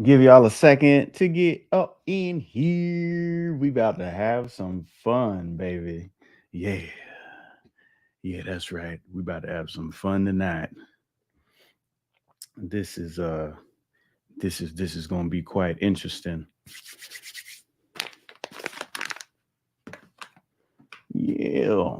Give y'all a second to get up in here. We about to have some fun, baby. Yeah. Yeah, that's right. We about to have some fun tonight. This is this is gonna be quite interesting. Yeah.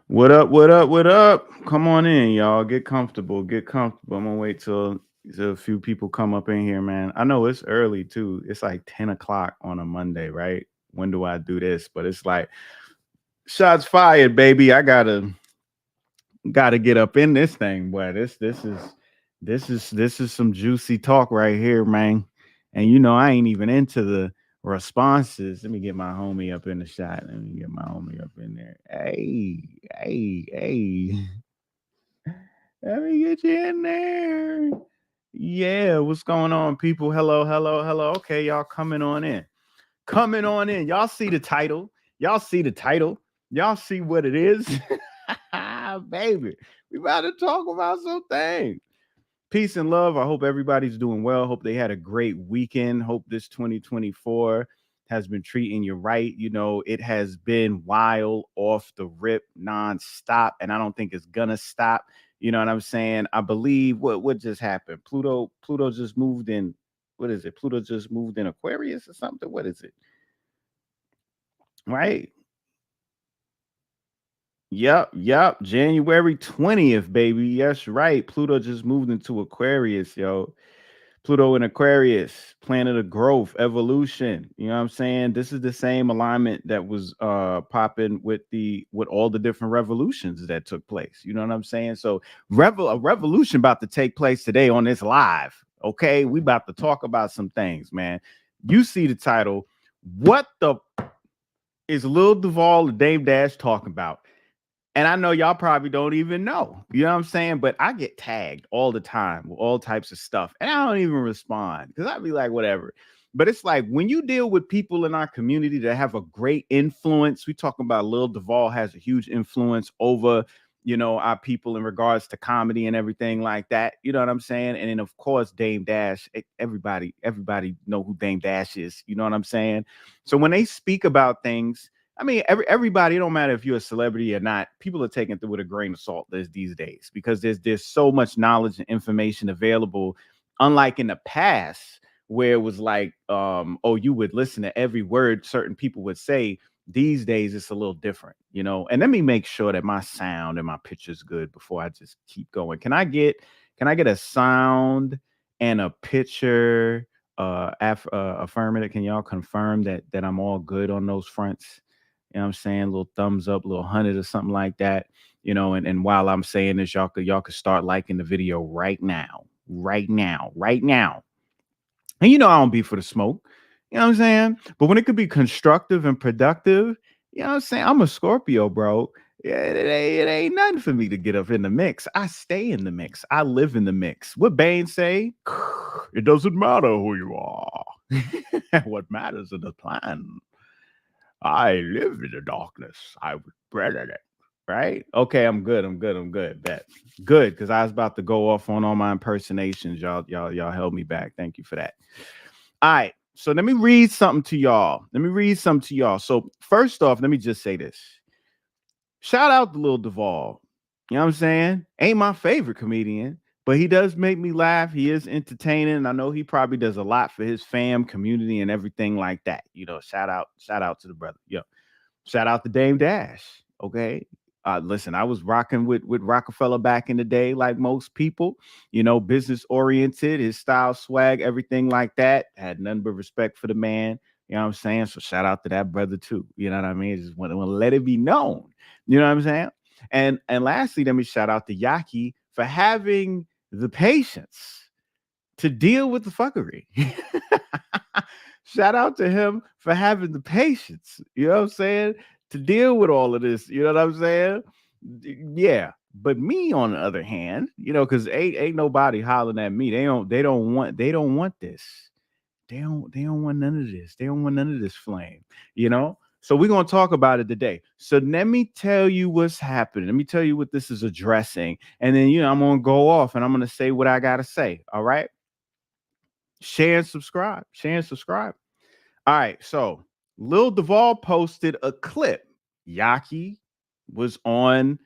What up, what up, what up? Come on in, y'all. Get comfortable. Get comfortable. I'm gonna wait till a few people come up in here, man. I know it's early too. It's like 10 o'clock on a Monday, right? When do I do this? But it's like shots fired, baby. I gotta get up in this thing, boy. This is some juicy talk right here, man. And you know, I ain't even into the responses. Let me get my homie up in the shot. Let me get my homie up in there. Hey. Let me get you in there. Yeah, what's going on, people? Hello. Okay, y'all coming on in. Coming on in. Y'all see the title. Y'all see the title. Y'all see what it is. Baby, we about to talk about some things. Peace and love. I hope everybody's doing well. Hope they had a great weekend. Hope this 2024 has been treating you right. You know, it has been wild off the rip nonstop, and I don't think it's gonna stop. You know what I'm saying? I believe what just happened. Pluto just moved in. What is it? Pluto just moved in Aquarius or something. What is it? Right? Yep. January 20th, baby. Yes, right. Pluto just moved into Aquarius, yo. Pluto in Aquarius, planet of growth, evolution. You know what I'm saying? This is the same alignment that was popping with all the different revolutions that took place. You know what I'm saying? So a revolution about to take place today on this live. Okay, we about to talk about some things, man. You see the title. What the is Lil Duval and Dame Dash talking about? And I know y'all probably don't even know. You know what I'm saying? But I get tagged all the time with all types of stuff. And I don't even respond because I'd be like, whatever. But it's like when you deal with people in our community that have a great influence, we talking about Lil Duval has a huge influence over, you know, our people in regards to comedy and everything like that. You know what I'm saying? And then of course, Dame Dash, everybody know who Dame Dash is. You know what I'm saying? So when they speak about things, I mean, everybody, it don't matter if you're a celebrity or not, people are taking it with a grain of salt these days because there's so much knowledge and information available, unlike in the past where it was like, oh, you would listen to every word certain people would say. These days it's a little different, you know. And let me make sure that my sound and my picture's good before I just keep going. Can I get a sound and a picture affirmative? Can y'all confirm that I'm all good on those fronts? You know what I'm saying? A little thumbs up, a little 100 or something like that. You know, and while I'm saying this, y'all could start liking the video right now. Right now. Right now. And you know I don't be for the smoke. You know what I'm saying? But when it could be constructive and productive, you know what I'm saying? I'm a Scorpio, bro. Yeah, it ain't nothing for me to get up in the mix. I stay in the mix. I live in the mix. What Bane say? It doesn't matter who you are. What matters is the plan. I live in the darkness. I was bred in it. Right? Okay, I'm good. Bet. Good, because I was about to go off on all my impersonations. Y'all held me back. Thank you for that. All right. So let me read something to y'all. So first off, let me just say this. Shout out to Lil Duval. You know what I'm saying? Ain't my favorite comedian, but he does make me laugh. He is entertaining. I know he probably does a lot for his fam community and everything like that. You know, shout out to the brother. Yo, shout out to Dame Dash. Okay. Listen, I was rocking with Rockefeller back in the day, like most people, you know, business oriented, his style, swag, everything like that. Had none but respect for the man. You know what I'm saying? So shout out to that brother too. You know what I mean? Just want to let it be known. You know what I'm saying? And lastly, let me shout out to Yaki for having the patience to deal with the fuckery. Shout out to him for having the patience, you know what I'm saying, to deal with all of this. You know what I'm saying? Yeah. But me, on the other hand, you know, because ain't nobody hollering at me. They don't want this. They don't want none of this. They don't want none of this flame, you know? So we're going to talk about it today. So let me tell you what's happening. Let me tell you what this is addressing. And then, I'm going to go off and I'm going to say what I got to say. All right. Share and subscribe. Share and subscribe. All right. So Lil Duval posted a clip. Yaki was on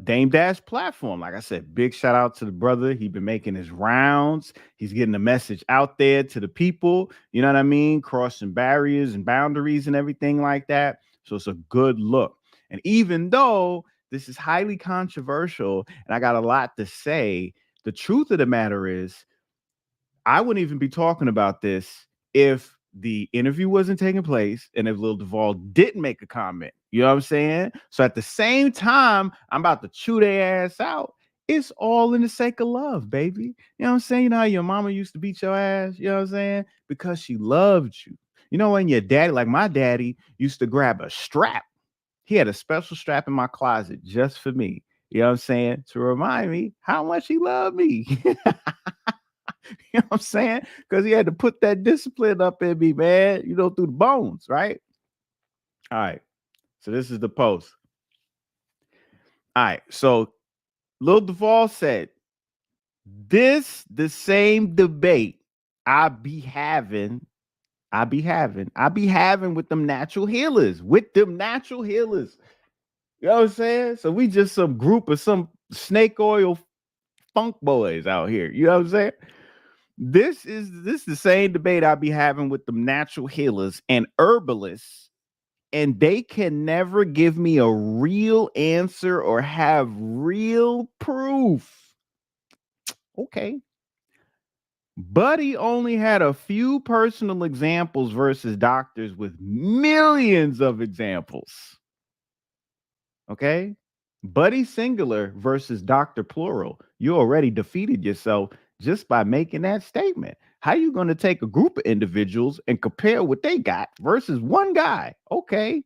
Dame Dash platform. Like I said, big shout out to the brother. He's been making his rounds. He's getting the message out there to the people. You know what I mean? Crossing barriers and boundaries and everything like that. So it's a good look. And even though this is highly controversial and I got a lot to say, the truth of the matter is I wouldn't even be talking about this if the interview wasn't taking place and if Lil Duval didn't make a comment. You know what I'm saying? So at the same time, I'm about to chew their ass out. It's all in the sake of love, baby. You know what I'm saying? You know how your mama used to beat your ass? You know what I'm saying? Because she loved you. You know, when your daddy, like my daddy, used to grab a strap. He had a special strap in my closet just for me. You know what I'm saying? To remind me how much he loved me. You know what I'm saying? Because he had to put that discipline up in me, man, through the bones, right? All right. So this is the post. All right. So Lil Duval said, the same debate I be having with them natural healers, You know what I'm saying? So we just some group of some snake oil funk boys out here. You know what I'm saying? This is the same debate I'll be having with the natural healers and herbalists, and they can never give me a real answer or have real proof. Okay. Buddy only had a few personal examples versus doctors with millions of examples. Okay. Buddy singular versus doctor plural. You already defeated yourself just by making that statement. How you going to take a group of individuals and compare what they got versus one guy? Okay. You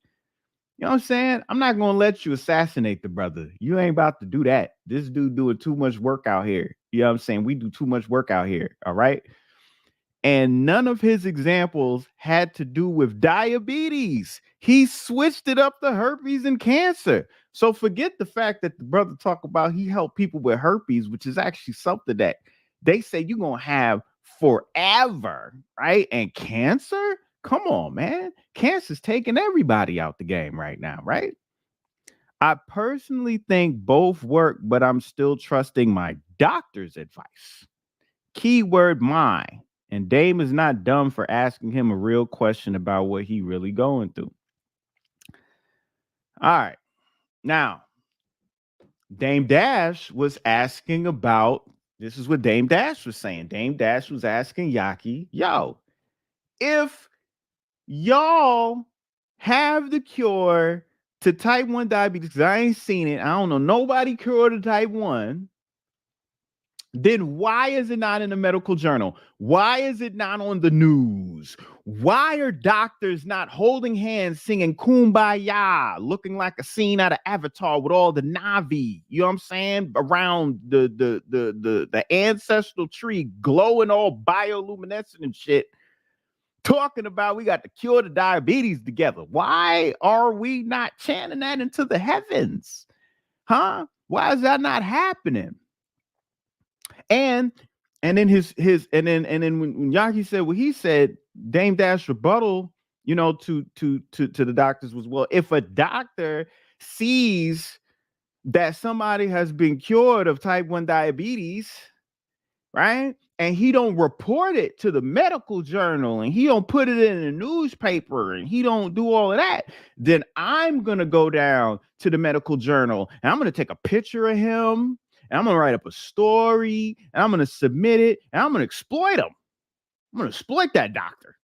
know what I'm saying? I'm not going to let you assassinate the brother. You ain't about to do that. This dude doing too much work out here. You know what I'm saying? We do too much work out here. All right. And none of his examples had to do with diabetes. He switched it up to herpes and cancer. So forget the fact that the brother talk about he helped people with herpes, which is actually something that they say you're going to have forever, right? And cancer? Come on, man. Cancer's taking everybody out the game right now, right? I personally think both work, but I'm still trusting my doctor's advice. Keyword my. And Dame is not dumb for asking him a real question about what he really going through. All right. Now, Dame Dash was asking about, this is what Dame Dash was saying. Dame Dash was asking Yaki, yo, if y'all have the cure to type 1 diabetes, because I ain't seen it. I don't know nobody cured of type 1. Then why is it not in a medical journal? Why is it not on the news? Why are doctors not holding hands singing Kumbaya, looking like a scene out of Avatar with all the Navi, you know what I'm saying, around the ancestral tree glowing all bioluminescent and shit, talking about we got to cure the diabetes together? Why are we not chanting that into the heavens? Huh? Why is that not happening? And then when Yaki said what he said, Dame Dash rebuttal, to the doctors was, well, if a doctor sees that somebody has been cured of type 1 diabetes, right? And he don't report it to the medical journal and he don't put it in a newspaper and he don't do all of that, then I'm going to go down to the medical journal and I'm going to take a picture of him and I'm going to write up a story and I'm going to submit it and I'm going to exploit him. I'm going to exploit that doctor.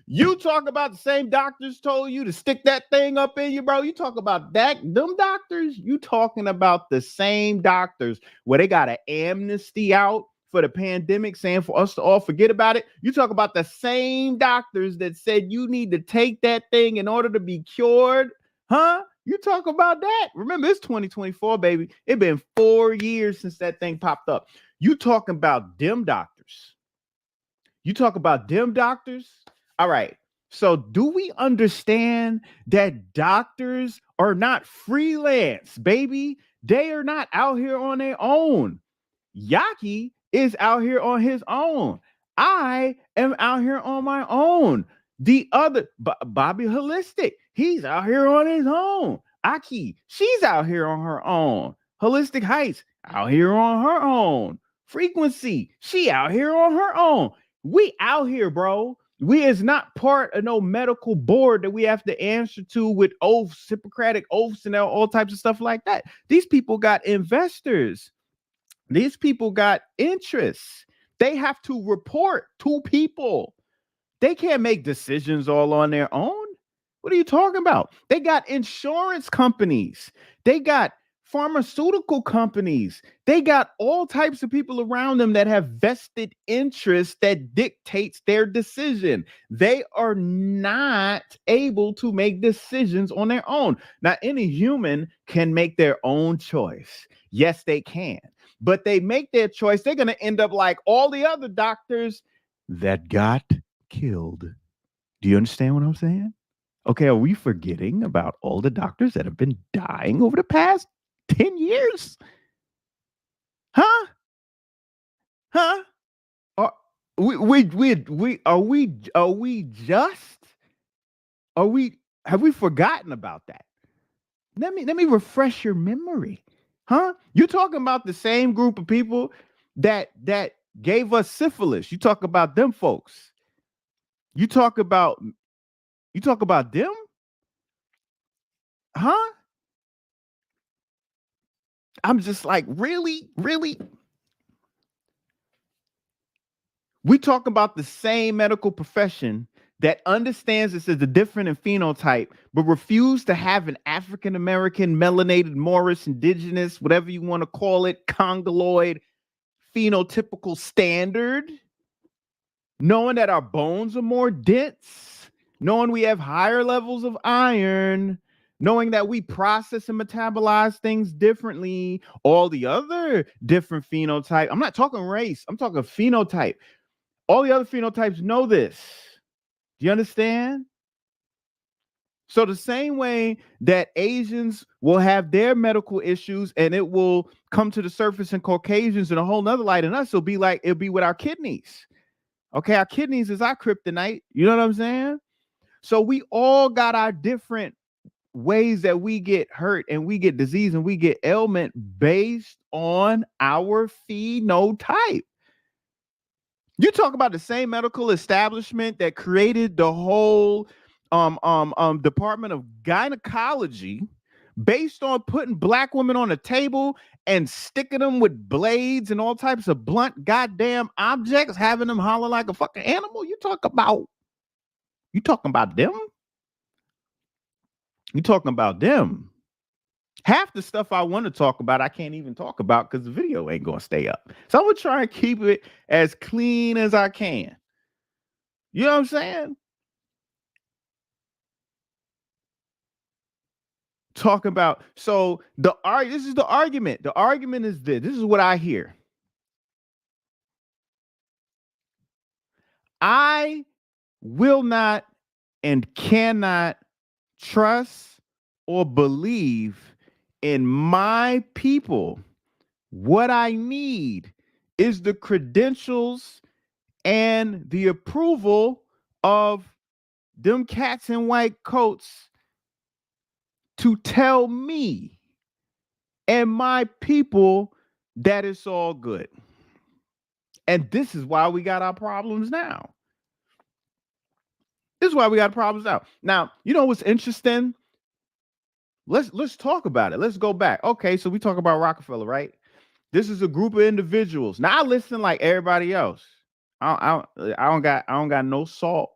You talk about the same doctors told you to stick that thing up in you, bro. You talk about them doctors. You talking about the same doctors where they got an amnesty out for the pandemic saying for us to all forget about it. You talk about the same doctors that said you need to take that thing in order to be cured. Huh? You talk about that. Remember, it's 2024, baby. It's been 4 years since that thing popped up. You talking about them doctors. You talk about them doctors. All right. So, do we understand that doctors are not freelance, baby? They are not out here on their own. Yaki is out here on his own. I am out here on my own. The other Bobby Holistic, he's out here on his own. Aki, she's out here on her own. Holistic Heights, out here on her own. Frequency, she out here on her own. We out here, bro. We is not part of no medical board that we have to answer to with oaths, Hippocratic oaths, and all types of stuff like that. These people got investors. These people got interests. They have to report to people. They can't make decisions all on their own. What are you talking about? They got insurance companies. They got pharmaceutical companies. They got all types of people around them that have vested interests that dictates their decision. They are not able to make decisions on their own. Now, any human can make their own choice. Yes, they can. But they make their choice. They're going to end up like all the other doctors that got killed. Do you understand what I'm saying? Okay, are we forgetting about all the doctors that have been dying over the past 10 years? Huh? Huh? Are are we have we forgotten about that? Let me refresh your memory. Huh? You're talking about the same group of people that gave us syphilis. You talk about them folks. You talk about them? Huh? I'm just like, really? Really? We talk about the same medical profession that understands this as a different in phenotype, but refuse to have an African American, melanated, Moorish, indigenous, whatever you want to call it, Congoloid phenotypical standard, knowing that our bones are more dense, knowing we have higher levels of iron, knowing that we process and metabolize things differently, all the other different phenotype. I'm not talking race, I'm talking phenotype. All the other phenotypes know this. Do you understand? So the same way that Asians will have their medical issues and it will come to the surface in Caucasians in a whole nother light, and us it'll be with our kidneys. Okay, our kidneys is our kryptonite. You know what I'm saying? So we all got our different ways that we get hurt and we get disease and we get ailment based on our phenotype. You talk about the same medical establishment that created the whole department of gynecology based on putting black women on a table and sticking them with blades and all types of blunt goddamn objects, having them holler like a fucking animal. You talking about them? You talking about them? Half the stuff I want to talk about, I can't even talk about because the video ain't gonna stay up. So I'm gonna try and keep it as clean as I can. You know what I'm saying? Talking about, so this is the argument. The argument is this. This is what I hear. I will not and cannot trust or believe in my people. What I need is the credentials and the approval of them cats in white coats to tell me and my people that it's all good. And this is why we got our problems now. This is why we got problems now. Now, you know what's interesting? Let's talk about it. Let's go back. Okay, so we talk about Rockefeller, right? This is a group of individuals. Now I listen like everybody else. I don't got no salt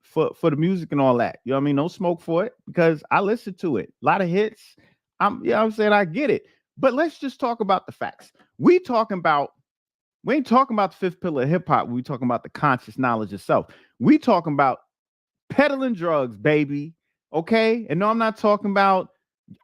for the music and all that. You know what I mean? No smoke for it because I listen to it. A lot of hits. You know what I'm saying? I get it. But let's just talk about the facts. We ain't talking about the fifth pillar of hip hop. We talking about the conscious knowledge itself. We talking about peddling drugs, baby. Okay? And no, I'm not talking about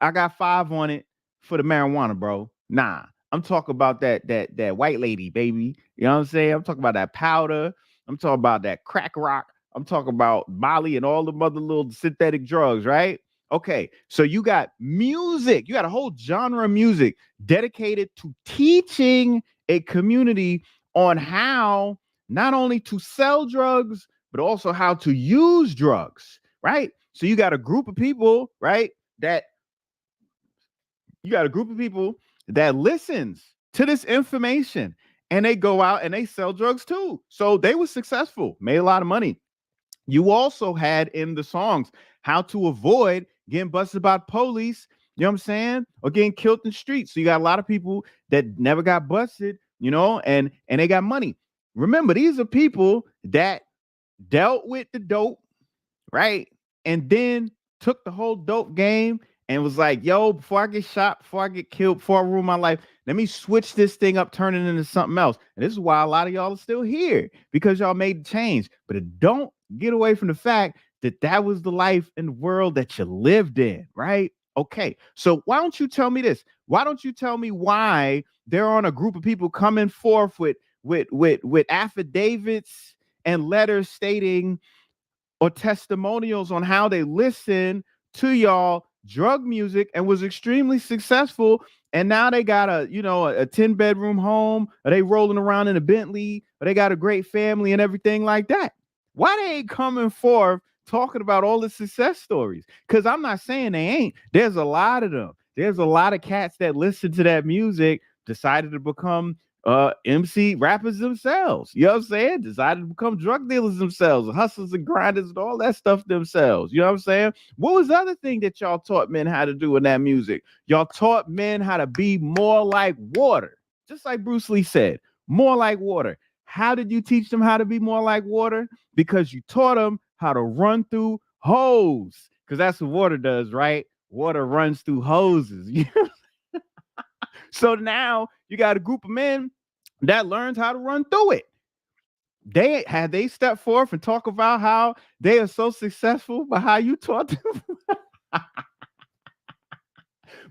I got 5 on it for the marijuana, bro. Nah. I'm talking about that white lady, baby. You know what I'm saying? I'm talking about that powder. I'm talking about that crack rock. I'm talking about Molly and all the other little synthetic drugs, right? Okay, so you got music, you got a whole genre of music dedicated to teaching a community on how not only to sell drugs, but also how to use drugs, right? So you got a group of people, right? That you got a group of people that listens to this information and they go out and they sell drugs too. So they were successful, made a lot of money. You also had in the songs how to avoid getting busted by police, you know what I'm saying? Or getting killed in the streets. So you got a lot of people that never got busted, and they got money. Remember, these are people that dealt with the dope, right? And then took the whole dope game and was like, yo, before I get shot, before I get killed, before I ruin my life, let me switch this thing up, turn it into something else. And this is why a lot of y'all are still here because y'all made the change. But it don't get away from the fact that that was the life and world that you lived in, right? Okay. So why don't you tell me this? Why don't you tell me why there aren't a group of people coming forth with affidavits and letters stating or testimonials on how they listened to y'all drug music and was extremely successful, and now they got a 10-bedroom home, or they rolling around in a Bentley, or they got a great family and everything like that. Why they ain't coming forth talking about all the success stories? Because I'm not saying they ain't. There's a lot of them. There's a lot of cats that listen to that music, decided to become MC rappers themselves. You know what I'm saying? Decided to become drug dealers themselves, hustlers and grinders and all that stuff themselves. You know what I'm saying? What was the other thing that y'all taught men how to do in that music? Y'all taught men how to be more like water. Just like Bruce Lee said, more like water. How did you teach them how to be more like water? Because you taught them how to run through hose. Because that's what water does, right? Water runs through hoses. So now you got a group of men that learns how to run through it. They step forth and talk about how they are so successful, but how you taught them.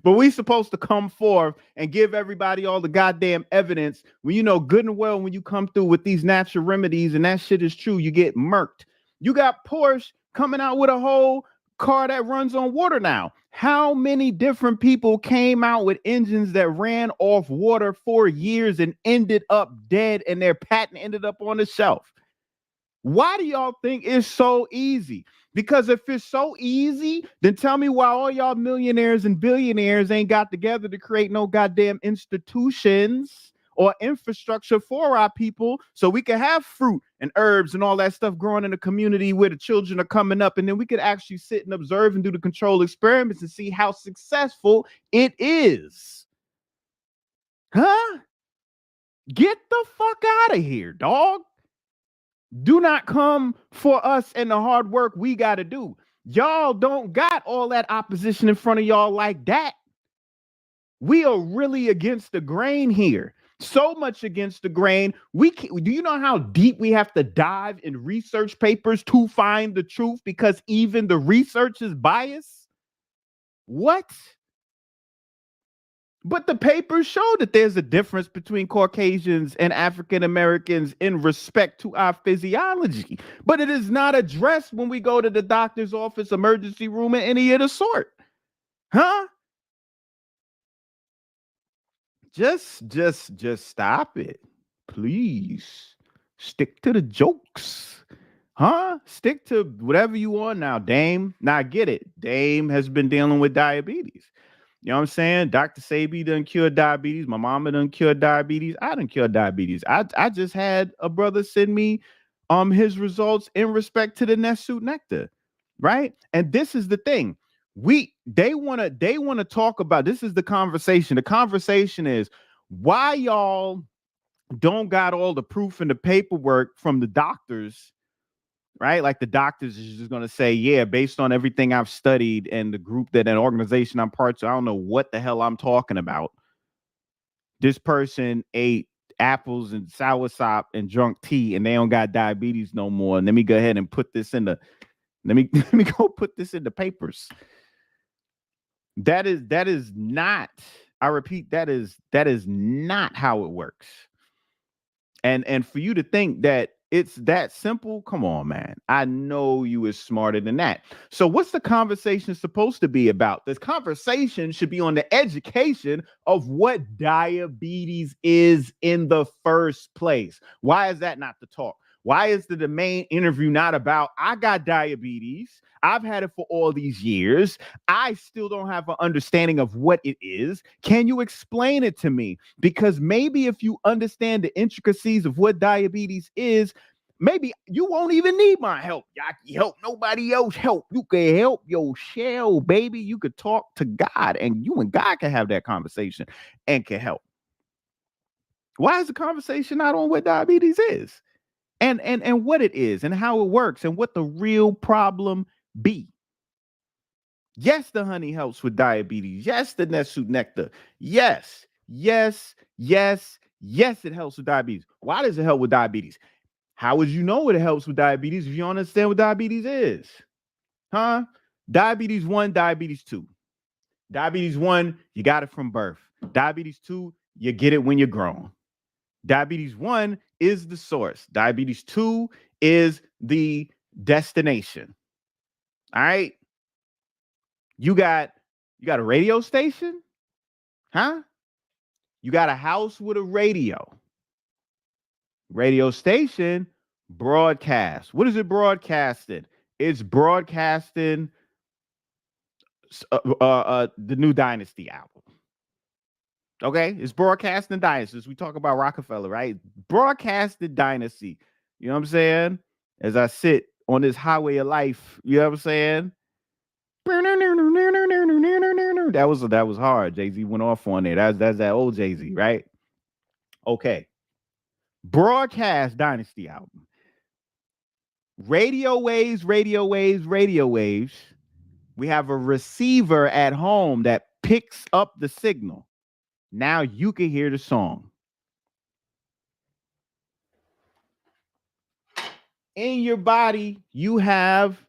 But we supposed to come forth and give everybody all the goddamn evidence when you know good and well when you come through with these natural remedies and that shit is true, you get murked. You got Porsche coming out with a whole car that runs on water now. How many different people came out with engines that ran off water for years and ended up dead and their patent ended up on the shelf? Why do y'all think it's so easy? Because if it's so easy, then tell me why all y'all millionaires and billionaires ain't got together to create no goddamn institutions or infrastructure for our people so we can have fruit and herbs and all that stuff growing in the community where the children are coming up, and then we could actually sit and observe and do the control experiments and see how successful it is. Huh? Get the fuck out of here, dog. Do not come for us and the hard work we got to do. Y'all don't got all that opposition in front of y'all like that. We are really against the grain here. So much against the grain. Do you know how deep we have to dive in research papers to find the truth? Because even the research is biased. What? But the papers show that there's a difference between Caucasians and African Americans in respect to our physiology. But it is not addressed when we go to the doctor's office, emergency room, and any of the sort. Huh? Just stop it. Please. Stick to the jokes. Huh? Stick to whatever you want now, Dame. Now I get it. Dame has been dealing with diabetes. You know what I'm saying? Dr. Sabi done cured diabetes. My mama done cured diabetes. I done cured diabetes. I just had a brother send me his results in respect to the Nessuit nectar. Right? And this is the thing. They wanna talk about, this is the conversation. The conversation is why y'all don't got all the proof and the paperwork from the doctors, right? Like the doctors is just going to say, yeah, based on everything I've studied and the group that an organization I'm part of, I don't know what the hell I'm talking about. This person ate apples and soursop and drunk tea and they don't got diabetes no more. And let me go ahead and put this in the, let me go put this in the papers. That is not, I repeat, that is not how it works. And for you to think that It's that simple. Come on, man. I know you is smarter than that. So, what's the conversation supposed to be about? This conversation should be on the education of what diabetes is in the first place. Why is that not the talk? Why is the main interview not about, I got diabetes? I've had it for all these years. I still don't have an understanding of what it is. Can you explain it to me? Because maybe if you understand the intricacies of what diabetes is, maybe you won't even need my help. I can help nobody else help. You can help your shell, baby. You could talk to God, and you and God can have that conversation and can help. Why is the conversation not on what diabetes is? And what it is and how it works and what the real problem be. Yes, the honey helps with diabetes. Yes, the Nessu nectar. Yes, yes, yes, yes, it helps with diabetes. Why does it help with diabetes? How would you know it helps with diabetes if you don't understand what diabetes is? Huh? Diabetes 1, diabetes 2. Diabetes 1, you got it from birth. Diabetes 2, you get it when you're grown. Diabetes 1 is the source. Diabetes 2 is the destination. All right. You got a radio station? Huh? You got a house with a radio. Radio station broadcast. What is it broadcasted? It's broadcasting the new Dynasty album. Okay, it's broadcasting Dynasty. We talk about Rockefeller, right? Broadcasted Dynasty. You know what I'm saying? As I sit on this highway of life, you know what I'm saying? That was hard. Jay-Z went off on it. That's that old Jay-Z, right? Okay. Broadcast Dynasty album. Radio waves, radio waves, radio waves. We have a receiver at home that picks up the signal. Now you can hear the song. In your body, you have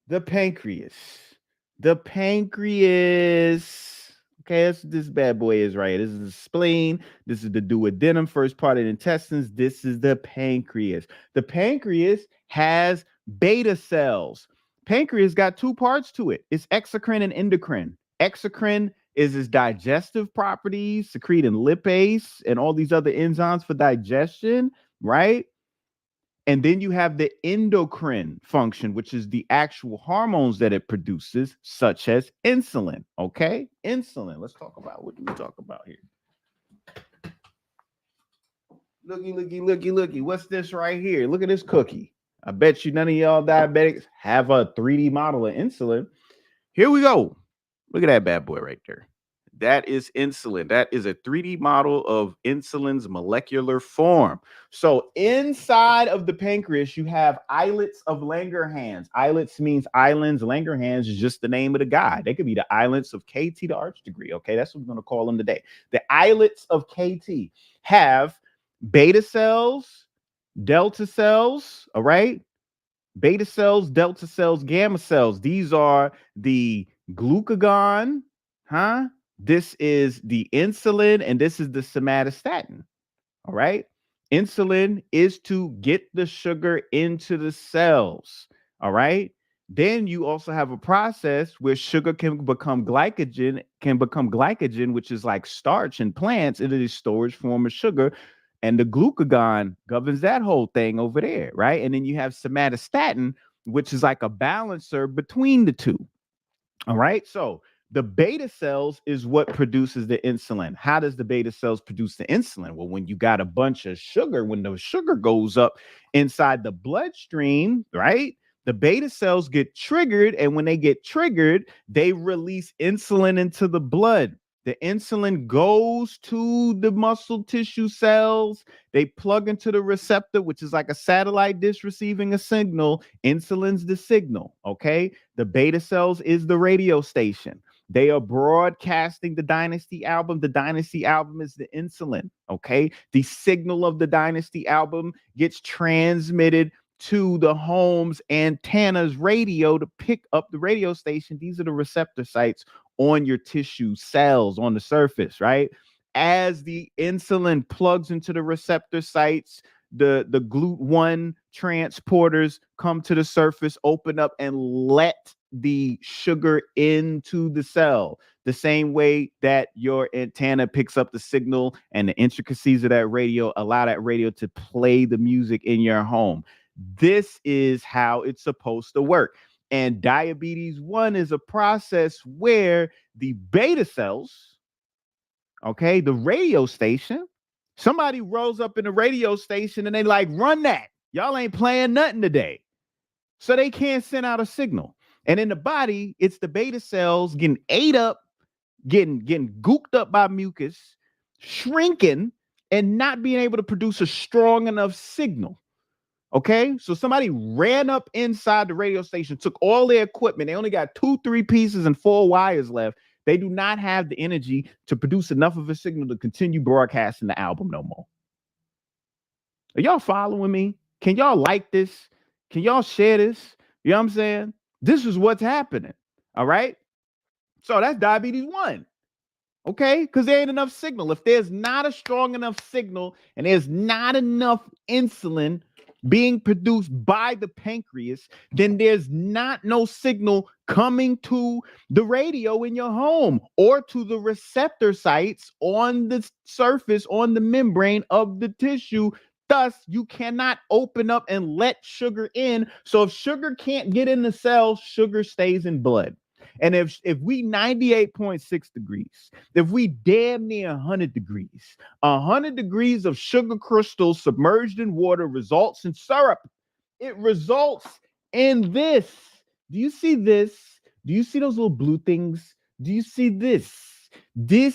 the pancreas. The pancreas. Okay, that's what this bad boy is, right? This is the spleen. This is the duodenum, first part of the intestines. This is the pancreas. The pancreas has beta cells. Pancreas got two parts to it. It's exocrine and endocrine. Exocrine is its digestive properties, secreting lipase and all these other enzymes for digestion, right? And then you have the endocrine function, which is the actual hormones that it produces, such as insulin. Okay, insulin. Let's talk about what do we talk about here? Looky, looky, looky, looky. What's this right here? Look at this cookie. I bet you none of y'all diabetics have a 3D model of insulin. Here we go. Look at that bad boy right there. That is insulin. That is a 3D model of insulin's molecular form. So inside of the pancreas, you have islets of Langerhans. Islets means islands. Langerhans is just the name of the guy. They could be the islets of KT, the arch degree. Okay, that's what we're going to call them today. The islets of KT have beta cells, delta cells, all right? Beta cells, delta cells, gamma cells. These are the glucagon, huh? This is the insulin, and this is the somatostatin. All right. Insulin is to get the sugar into the cells. All right. Then you also have a process where sugar can become glycogen, which is like starch in plants. It is storage form of sugar. And the glucagon governs that whole thing over there, right? And then you have somatostatin, which is like a balancer between the two. All right. So the beta cells is what produces the insulin. How does the beta cells produce the insulin? Well, when you got a bunch of sugar, when the sugar goes up inside the bloodstream, right? The beta cells get triggered. And when they get triggered, they release insulin into the blood. The insulin goes to the muscle tissue cells. They plug into the receptor, which is like a satellite dish receiving a signal. Insulin's the signal, okay? The beta cells is the radio station. They are broadcasting the Dynasty album. The Dynasty album is the insulin, okay? The signal of the Dynasty album gets transmitted to the home's antennas radio to pick up the radio station. These are the receptor sites on your tissue cells on the surface, right? As the insulin plugs into the receptor sites, the GLUT1 transporters come to the surface, open up, and let the sugar into the cell. The same way that your antenna picks up the signal and the intricacies of that radio allow that radio to play the music in your home. This is how it's supposed to work. And diabetes 1 is a process where the beta cells, okay, the radio station, somebody rolls up in the radio station and they like, run that. Y'all ain't playing nothing today. So they can't send out a signal. And in the body, it's the beta cells getting ate up, getting gooked up by mucus, shrinking, and not being able to produce a strong enough signal. Okay, so somebody ran up inside the radio station, took all their equipment. They only got 2-3 pieces and 4 wires left. They do not have the energy to produce enough of a signal to continue broadcasting the album no more. Are y'all following me? Can y'all like this? Can y'all share this? You know what I'm saying? This is what's happening. All right. So that's diabetes 1. Okay, because there ain't enough signal. If there's not a strong enough signal and there's not enough insulin being produced by the pancreas, then there's not no signal coming to the radio in your home or to the receptor sites on the surface, on the membrane of the tissue. Thus, you cannot open up and let sugar in. So if sugar can't get in the cell, sugar stays in blood. And if we 98.6 degrees, if we damn near 100 degrees, 100 degrees of sugar crystals submerged in water results in syrup. It results in this. Do you see this? Do you see those little blue things? Do you see this? Do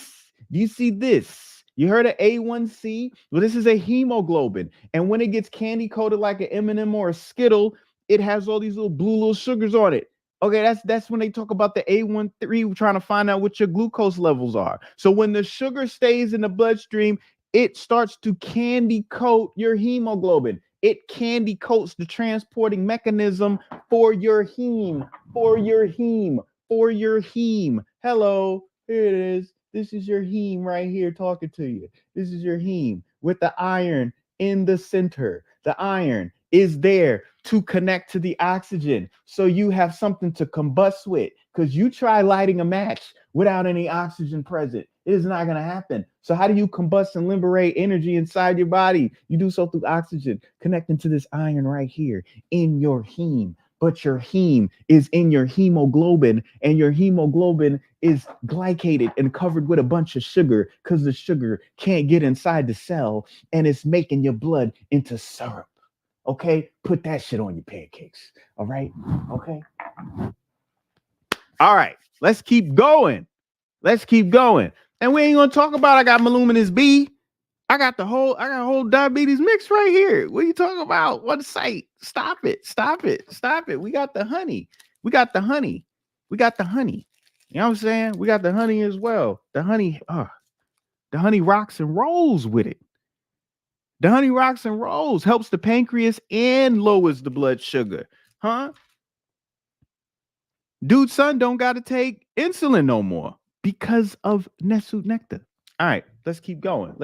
you see this? You heard of A1C? Well, this is a hemoglobin. And when it gets candy coated like an M&M or a Skittle, it has all these little sugars on it. Okay, that's when they talk about the A13, trying to find out what your glucose levels are. So when the sugar stays in the bloodstream, it starts to candy coat your hemoglobin. It candy coats the transporting mechanism for your heme. Hello, here it is. This is your heme right here talking to you. This is your heme with the iron in the center. The iron is there to connect to the oxygen. So you have something to combust with, because you try lighting a match without any oxygen present. It is not going to happen. So how do you combust and liberate energy inside your body? You do so through oxygen, connecting to this iron right here in your heme. But your heme is in your hemoglobin, and your hemoglobin is glycated and covered with a bunch of sugar, because the sugar can't get inside the cell, and it's making your blood into syrup. Okay, put that shit on your pancakes. All right, okay. All right, let's keep going. And we ain't gonna talk about I got Maluminous B. I got a whole diabetes mix right here. What are you talking about? What site? Stop it. We got the honey. You know what I'm saying? We got the honey as well. The honey rocks and rolls with it. The honey rocks and rolls, helps the pancreas and lowers the blood sugar. Huh? Dude's son don't got to take insulin no more because of Nessu Nectar. All right, let's keep going.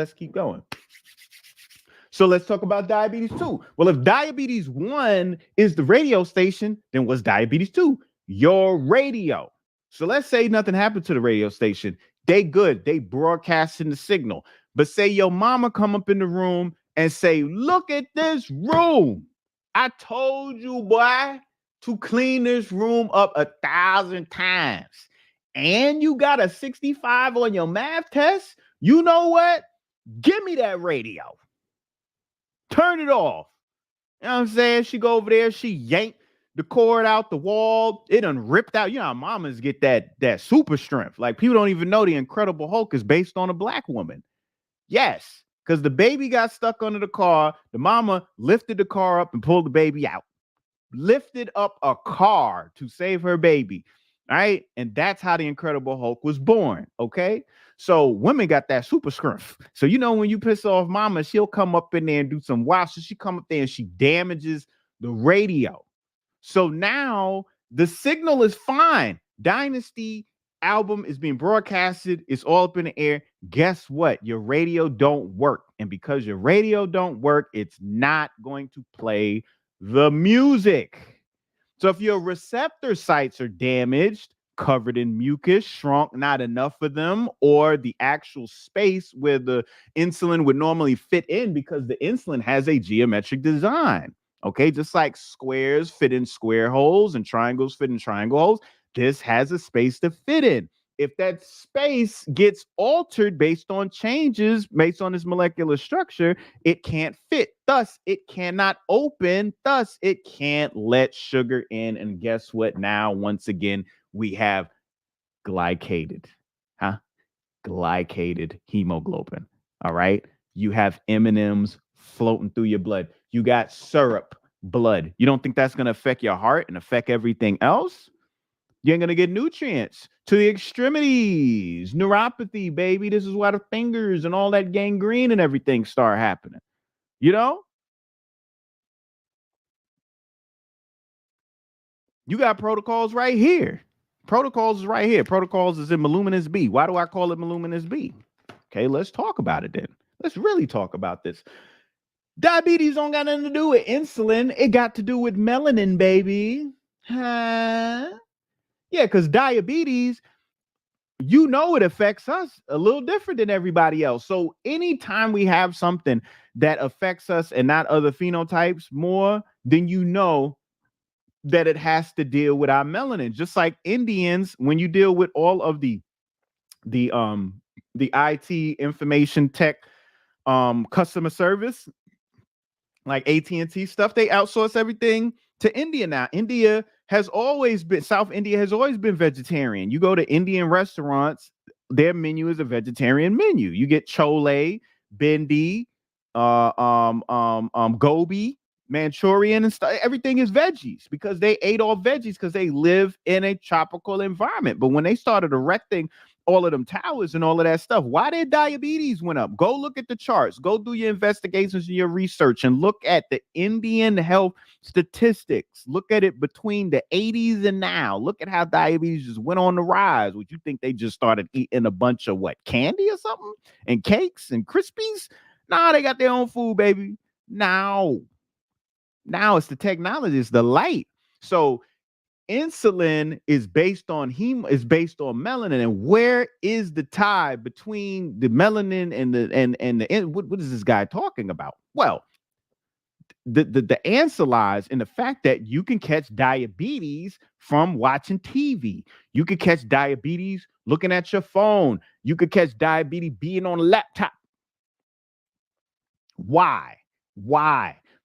So let's talk about diabetes 2. Well, if diabetes 1 is the radio station, then what's diabetes 2? Your radio. So let's say nothing happened to the radio station. They good. They broadcasting the signal. But say your mama come up in the room and say, look at this room. I told you, boy, to clean this room up 1,000 times. And you got a 65 on your math test. You know what? Give me that radio. Turn it off. You know what I'm saying? She go over there. She yanked the cord out the wall. It done ripped out. You know how mamas get that super strength. Like, people don't even know the Incredible Hulk is based on a black woman. Yes, because the baby got stuck under the car. The mama lifted the car up and pulled the baby out. Lifted up a car to save her baby. All right. And that's how the Incredible Hulk was born. Okay. So women got that super strength. So, you know, when you piss off mama, she'll come up in there and do some wild. So she come up there and she damages the radio. So now the signal is fine. Dynasty album is being broadcasted, it's all up in the air. Guess what? Your radio don't work. And because your radio don't work, it's not going to play the music. So if your receptor sites are damaged, covered in mucus, shrunk, not enough of them, or the actual space where the insulin would normally fit in, because the insulin has a geometric design. Okay, just like squares fit in square holes and triangles fit in triangle holes, this has a space to fit in. If that space gets altered based on changes, based on its molecular structure, it can't fit. Thus, it cannot open. Thus, it can't let sugar in. And guess what? Now, once again, we have glycated, huh? Glycated hemoglobin. All right. You have M&Ms floating through your blood. You got syrup blood. You don't think that's going to affect your heart and affect everything else? You ain't gonna get nutrients to the extremities, neuropathy, baby. This is why the fingers and all that gangrene and everything start happening. You know, you got protocols right here. Protocols is right here. Protocols is in Voluminous B. Why do I call it Voluminous B? Okay, let's talk about it then. Let's really talk about this. Diabetes don't got nothing to do with insulin. It got to do with melanin, baby. Huh? Yeah, because diabetes, it affects us a little different than everybody else. So anytime we have something that affects us and not other phenotypes more, then that it has to deal with our melanin. Just like Indians, when you deal with all of the the IT information tech customer service, like AT&T stuff, they outsource everything to India now. South India has always been vegetarian. You go to Indian restaurants, their menu is a vegetarian menu. You get chole, bindi, gobi, Manchurian and stuff. Everything is veggies because they ate all veggies because they live in a tropical environment. But when they started erecting all of them towers and all of that stuff, why did diabetes went up? Go look at the charts. Go do your investigations and your research and look at the Indian health statistics. Look at it between the 80s and now. Look at how diabetes just went on the rise. Would you think they just started eating a bunch of what, candy or something? And cakes and Krispies? Nah, they got their own food, baby. Now it's the technology, it's the light. So insulin is based on melanin. And where is the tie between the melanin and what is this guy talking about? Well, the answer lies in the fact that you can catch diabetes from watching TV. You could catch diabetes looking at your phone. You could catch diabetes being on a laptop. Why?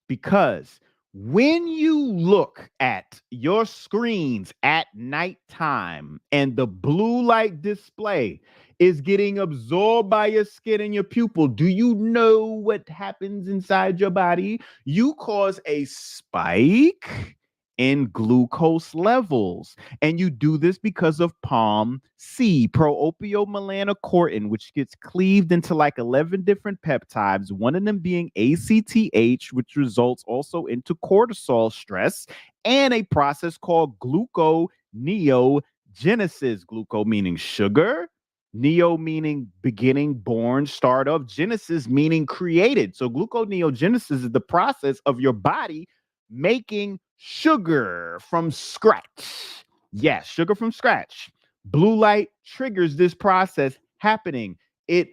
Because when you look at your screens at nighttime and the blue light display is getting absorbed by your skin and your pupil, do you know what happens inside your body? You cause a spike in glucose levels. And you do this because of POMC, proopiomelanocortin, which gets cleaved into like 11 different peptides, one of them being ACTH, which results also into cortisol stress, and a process called gluconeogenesis. Gluco meaning sugar, neo meaning beginning, born, start of, genesis meaning created. So gluconeogenesis is the process of your body making sugar from scratch. Yes, sugar from scratch. Blue light triggers this process happening. It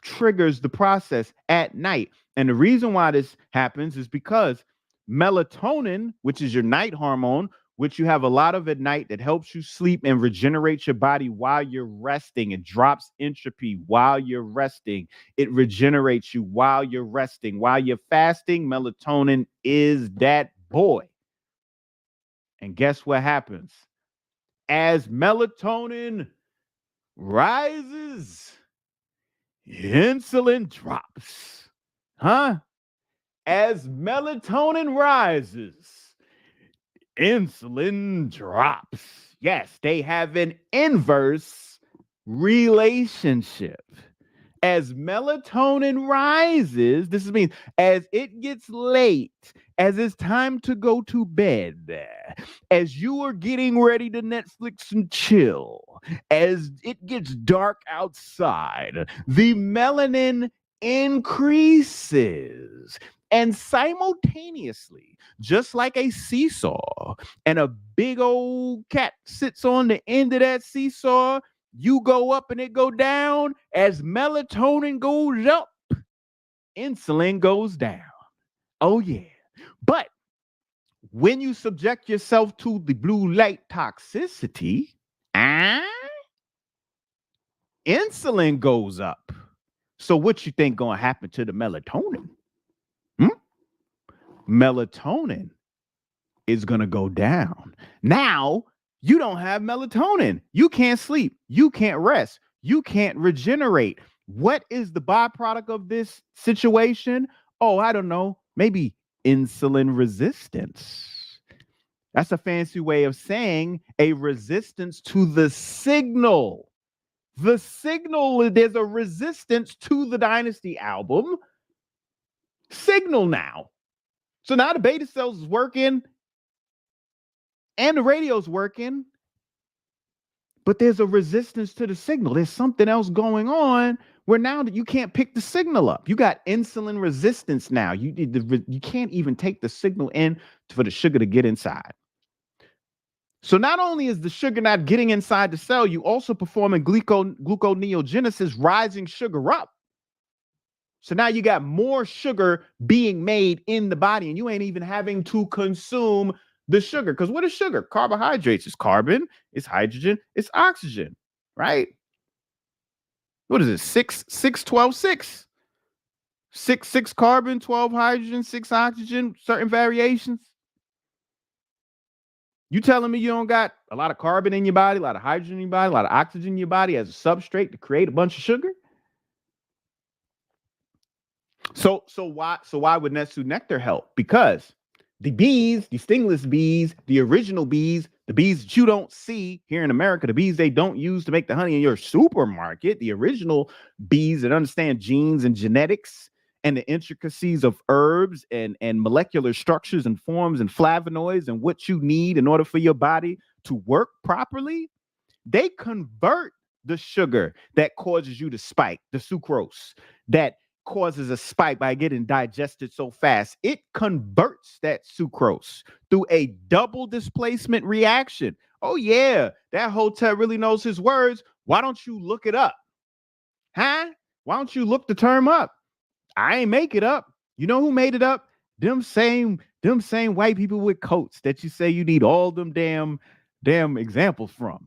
triggers the process at night. And the reason why this happens is because melatonin, which is your night hormone, which you have a lot of at night, that helps you sleep and regenerate your body while you're resting. It drops entropy while you're resting. It regenerates you while you're resting. While you're fasting, melatonin is that boy. And guess what happens? As melatonin rises, insulin drops. Huh? As melatonin rises, insulin drops. Yes, they have an inverse relationship. As melatonin rises, this means as it gets late, as it's time to go to bed, as you are getting ready to Netflix and chill, as it gets dark outside, the melanin increases. And simultaneously, just like a seesaw, and a big old cat sits on the end of that seesaw, you go up and it go down. As melatonin goes up, insulin goes down. Oh yeah. But when you subject yourself to the blue light toxicity, insulin goes up. So what you think gonna happen to the melatonin? Melatonin is gonna go down. Now you don't have melatonin. You can't sleep. You can't rest. You can't regenerate. What is the byproduct of this situation? Oh, I don't know. Maybe insulin resistance. That's a fancy way of saying a resistance to the signal. The signal, there's a resistance to the Dynasty album signal now. So now the beta cells is working and the radio's working, but there's a resistance to the signal. There's something else going on where now that you can't pick the signal up. You got insulin resistance now. You can't even take the signal in for the sugar to get inside. So not only is the sugar not getting inside the cell, you also performing gluconeogenesis, rising sugar up. So now you got more sugar being made in the body, and you ain't even having to consume the sugar. Because what is sugar? Carbohydrates. It's carbon, it's hydrogen, it's oxygen, right? What is it? 12, 6. 6 carbon, 12 hydrogen, 6 oxygen, certain variations. You telling me you don't got a lot of carbon in your body, a lot of hydrogen in your body, a lot of oxygen in your body as a substrate to create a bunch of sugar? So why would Netsu Nectar help? Because the bees, the stingless bees, the original bees, the bees that you don't see here in America, the bees they don't use to make the honey in your supermarket, the original bees that understand genes and genetics and the intricacies of herbs and molecular structures and forms and flavonoids and what you need in order for your body to work properly, they convert the sugar that causes you to spike, the sucrose, that causes a spike by getting digested so fast. It converts that sucrose through a double displacement reaction. Oh yeah, that hotel really knows his words. Why don't you look it up? Huh? Why don't you look the term up? I ain't make it up. You know who made it up? Them same white people with coats that you say you need all them damn examples from.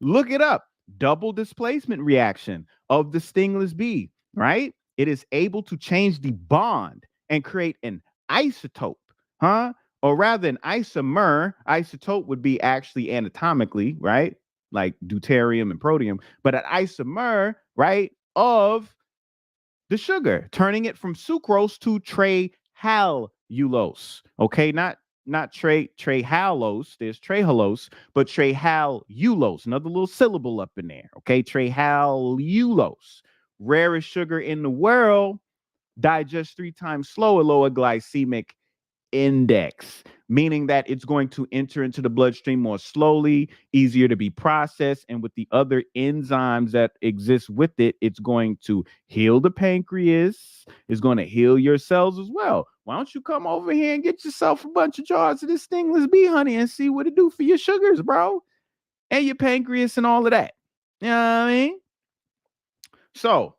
Look it up. Double displacement reaction of the stingless bee, right? It is able to change the bond and create an isotope, huh? Or rather, an isomer. Isotope would be actually anatomically, right? Like deuterium and protium, but an isomer, right, of the sugar, turning it from sucrose to trehalulose. Okay, not trehalose. There's trehalose, but trehalulose. Another little syllable up in there. Okay, trehalulose. Rarest sugar in the world, digests 3 times slower, lower glycemic index, meaning that it's going to enter into the bloodstream more slowly, easier to be processed, and with the other enzymes that exist with it, it's going to heal the pancreas, it's going to heal your cells as well. Why don't you come over here and get yourself a bunch of jars of this stingless bee honey and see what it do for your sugars, bro, and your pancreas and all of that. You know what I mean? So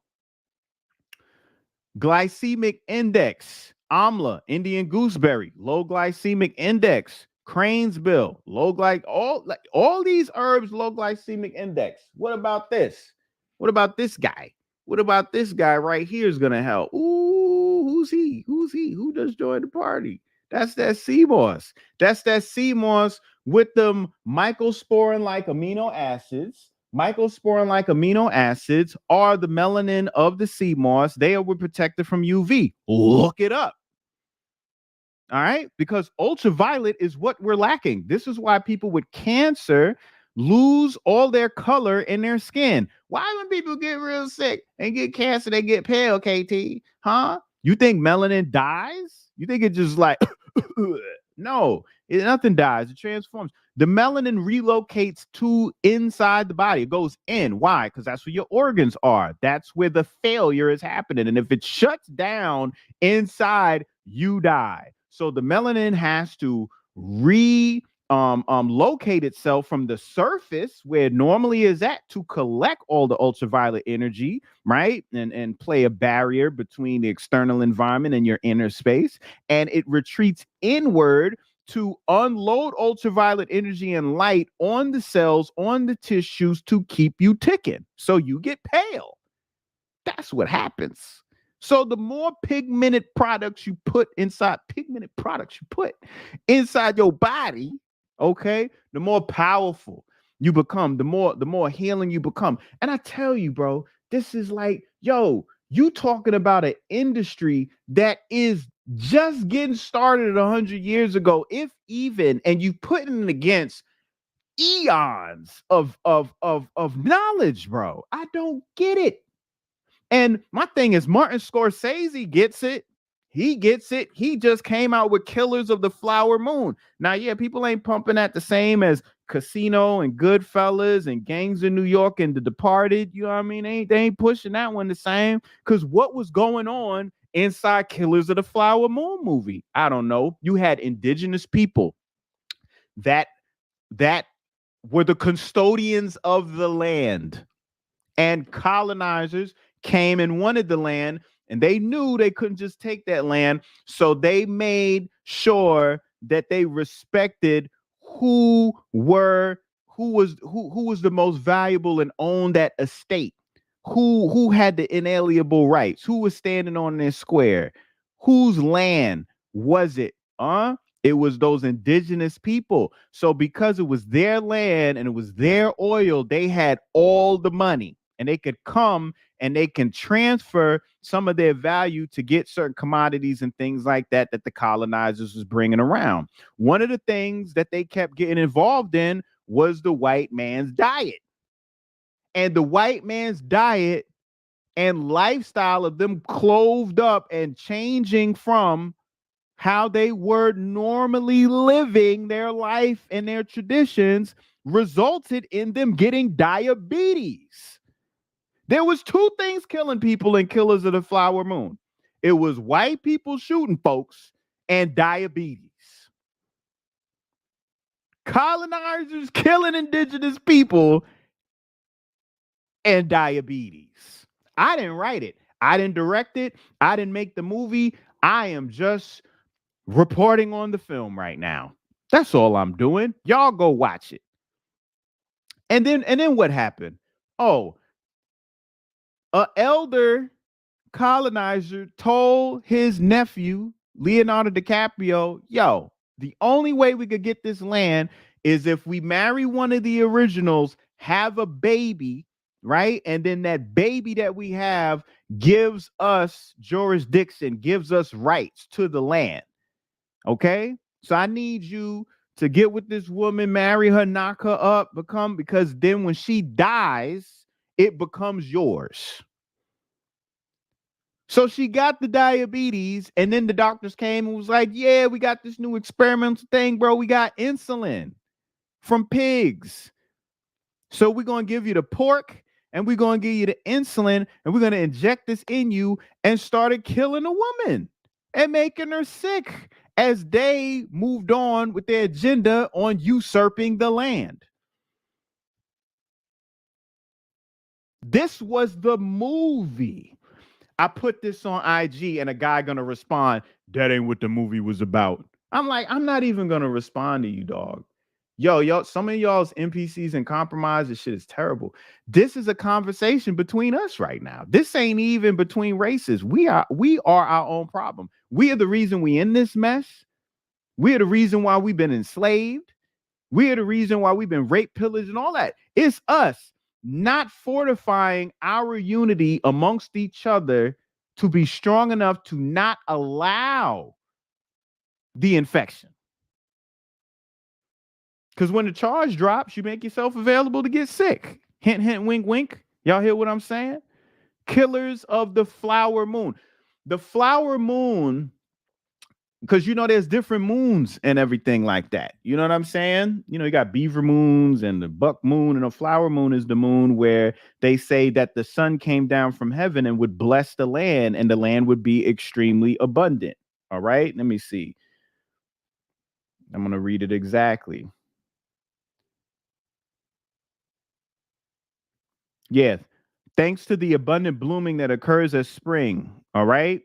glycemic index, amla, Indian gooseberry, low glycemic index, crane's bill, all these herbs, low glycemic index. What about this? What about this guy? What about this guy right here is gonna help? Ooh, who's he? Who just joined the party? That's that sea moss. That's that sea moss with them mycosporin-like amino acids. Mycosporin-like amino acids are the melanin of the sea moss. They are protected from UV. Look it up. All right, because ultraviolet is what we're lacking. This is why people with cancer lose all their color in their skin. Why when people get real sick and get cancer, they get pale, KT? Huh? You think melanin dies? You think it just like no, nothing dies. It transforms. The melanin relocates to inside the body. It goes in. Why? Because that's where your organs are. That's where the failure is happening. And if it shuts down inside, you die. So the melanin has to locate itself from the surface where it normally is at to collect all the ultraviolet energy, right? And play a barrier between the external environment and your inner space. And it retreats inward to unload ultraviolet energy and light on the cells, on the tissues to keep you ticking. So you get pale. That's what happens. So the more pigmented products you put inside your body, okay, the more powerful you become, the more healing you become. And I tell you, bro, this is like, yo, you talking about an industry that is just getting started 100 years ago, if even, and you putting it against eons of knowledge, bro. I don't get it. And my thing is, Martin Scorsese gets it. He gets it. He just came out with Killers of the Flower Moon. Now, yeah, people ain't pumping that the same as Casino and Goodfellas and Gangs of New York and The Departed. You know what I mean? They ain't pushing that one the same. Because what was going on inside Killers of the Flower Moon movie? I don't know. You had indigenous people that were the custodians of the land, and colonizers came and wanted the land, and they knew they couldn't just take that land, so they made sure that they respected who was the most valuable and owned that estate, who had the inalienable rights, who was standing on their square, whose land was it. It was those indigenous people. So because it was their land and it was their oil, they had all the money, and they could come and they can transfer some of their value to get certain commodities and things like that that the colonizers was bringing around. One of the things that they kept getting involved in was the white man's diet. And the white man's diet and lifestyle of them clothed up and changing from how they were normally living their life and their traditions resulted in them getting diabetes. There was two things killing people in Killers of the Flower Moon. It was white people shooting folks and diabetes. Colonizers killing indigenous people and diabetes. I didn't write it. I didn't direct it. I didn't make the movie. I am just reporting on the film right now. That's all I'm doing. Y'all go watch it. And then what happened? Oh, a elder colonizer told his nephew, Leonardo DiCaprio, yo, the only way we could get this land is if we marry one of the originals, have a baby, right? And then that baby that we have gives us jurisdiction, gives us rights to the land. Okay? So I need you to get with this woman, marry her, knock her up, because then when she dies, it becomes yours. So she got the diabetes, and then the doctors came and was like, yeah, we got this new experimental thing, bro. We got insulin from pigs. So we're going to give you the pork, and we're going to give you the insulin, and we're going to inject this in you, and started killing a woman and making her sick as they moved on with their agenda on usurping the land. This was the movie. I put this on IG and a guy gonna respond, that ain't what the movie was about. I'm like, I'm not even gonna respond to you, dog. Yo, some of y'all's NPCs and compromise, this shit is terrible. This is a conversation between us right now. This ain't even between races. We are our own problem. We are the reason we in this mess. We are the reason why we've been enslaved. We are the reason why we've been raped, pillaged, and all that. It's us not fortifying our unity amongst each other to be strong enough to not allow the infection. Because when the charge drops, you make yourself available to get sick. Hint, hint, wink, wink. Y'all hear what I'm saying? Killers of the flower moon. The flower moon, because there's different moons and everything like that. You know what I'm saying? You got beaver moons and the buck moon, and a flower moon is the moon where they say that the sun came down from heaven and would bless the land, and the land would be extremely abundant. All right, let me see. I'm going to read it exactly. Yeah. Thanks to the abundant blooming that occurs as spring. All right.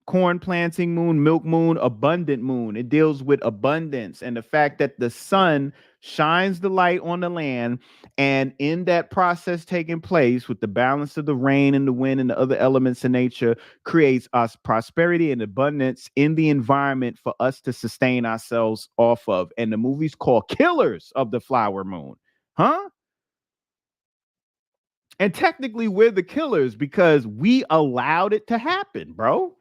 Corn planting moon, milk moon, abundant moon. It deals with abundance and the fact that the sun shines the light on the land. And in that process taking place with the balance of the rain and the wind and the other elements in nature, creates us prosperity and abundance in the environment for us to sustain ourselves off of. And the movie's called Killers of the Flower Moon. Huh? And technically, we're the killers because we allowed it to happen, bro.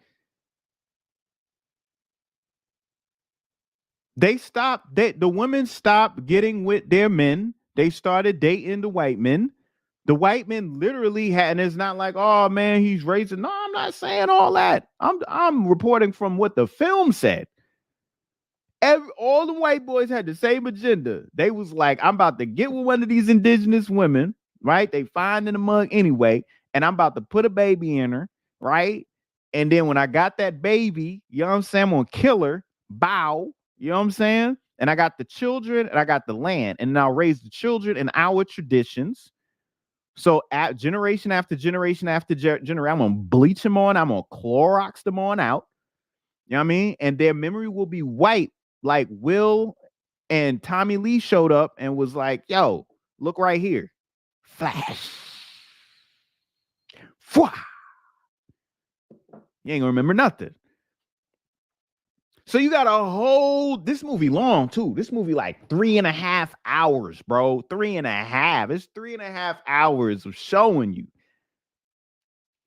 The women stopped getting with their men. They started dating the white men. The white men literally had, and it's not like, oh man, he's racist. No, I'm not saying all that. I'm reporting from what the film said. All the white boys had the same agenda. They was like, I'm about to get with one of these indigenous women, right? They find in the mug anyway, and I'm about to put a baby in her, right? And then when I got that baby, you know what I'm saying? I'm gonna kill her, bow, you know what I'm saying? And I got the children and I got the land, and I'll raise the children in our traditions. So at generation after generation after generation, I'm gonna bleach them on, I'm gonna Clorox them on out. You know what I mean? And their memory will be wiped, like Will and Tommy Lee showed up and was like, yo, look right here. Flash. Fwah. You ain't gonna remember nothing. So you got a whole, this movie long too. This movie like 3.5 hours, bro. 3.5. It's 3.5 hours of showing you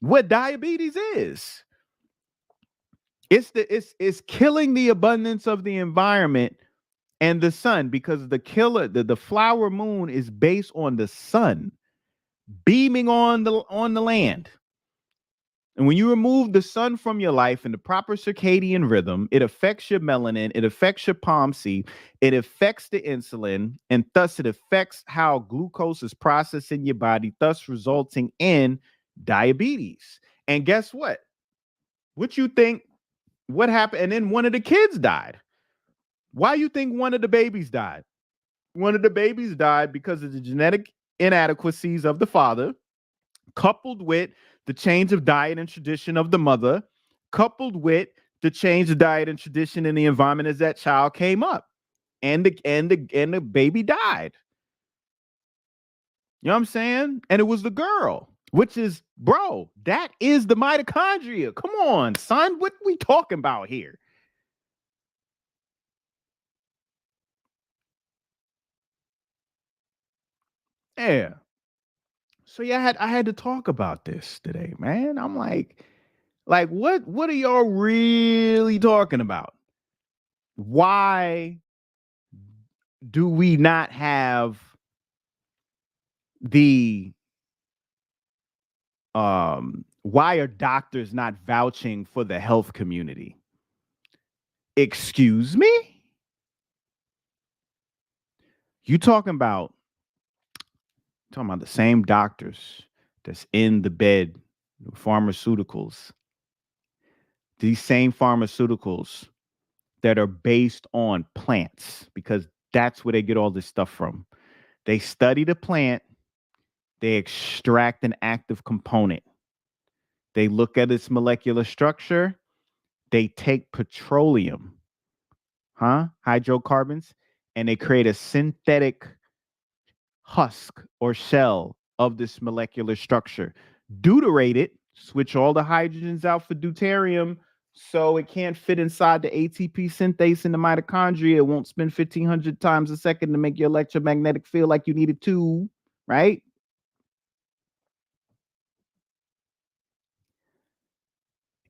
what diabetes is. It's killing the abundance of the environment and the sun, because the flower moon is based on the sun beaming on the land. And when you remove the sun from your life in the proper circadian rhythm, it affects your melanin, it affects your POMC, it affects the insulin, and thus it affects how glucose is processed in your body, thus resulting in diabetes. And guess what? What you think? What happened? And then one of the kids died. Why you think one of the babies died? One of the babies died because of the genetic inadequacies of the father, coupled with the change of diet and tradition of the mother, coupled with the change of diet and tradition in the environment as that child came up, and the baby died. You know what I'm saying? And it was the girl, which is, bro, that is the mitochondria. Come on, son, what we talking about here? Yeah. So yeah, I had to talk about this today, man. I'm like what are y'all really talking about? Why do we not have the why are doctors not vouching for the health community? Excuse me? You talking about the same doctors that's in the bed, pharmaceuticals. These same pharmaceuticals that are based on plants, because that's where they get all this stuff from. They study the plant, they extract an active component, they look at its molecular structure, they take petroleum, hydrocarbons, and they create a synthetic husk or shell of this molecular structure, deuterate it, switch all the hydrogens out for deuterium so it can't fit inside the ATP synthase in the mitochondria. It won't spin 1,500 times a second to make your electromagnetic feel like you need it to, right?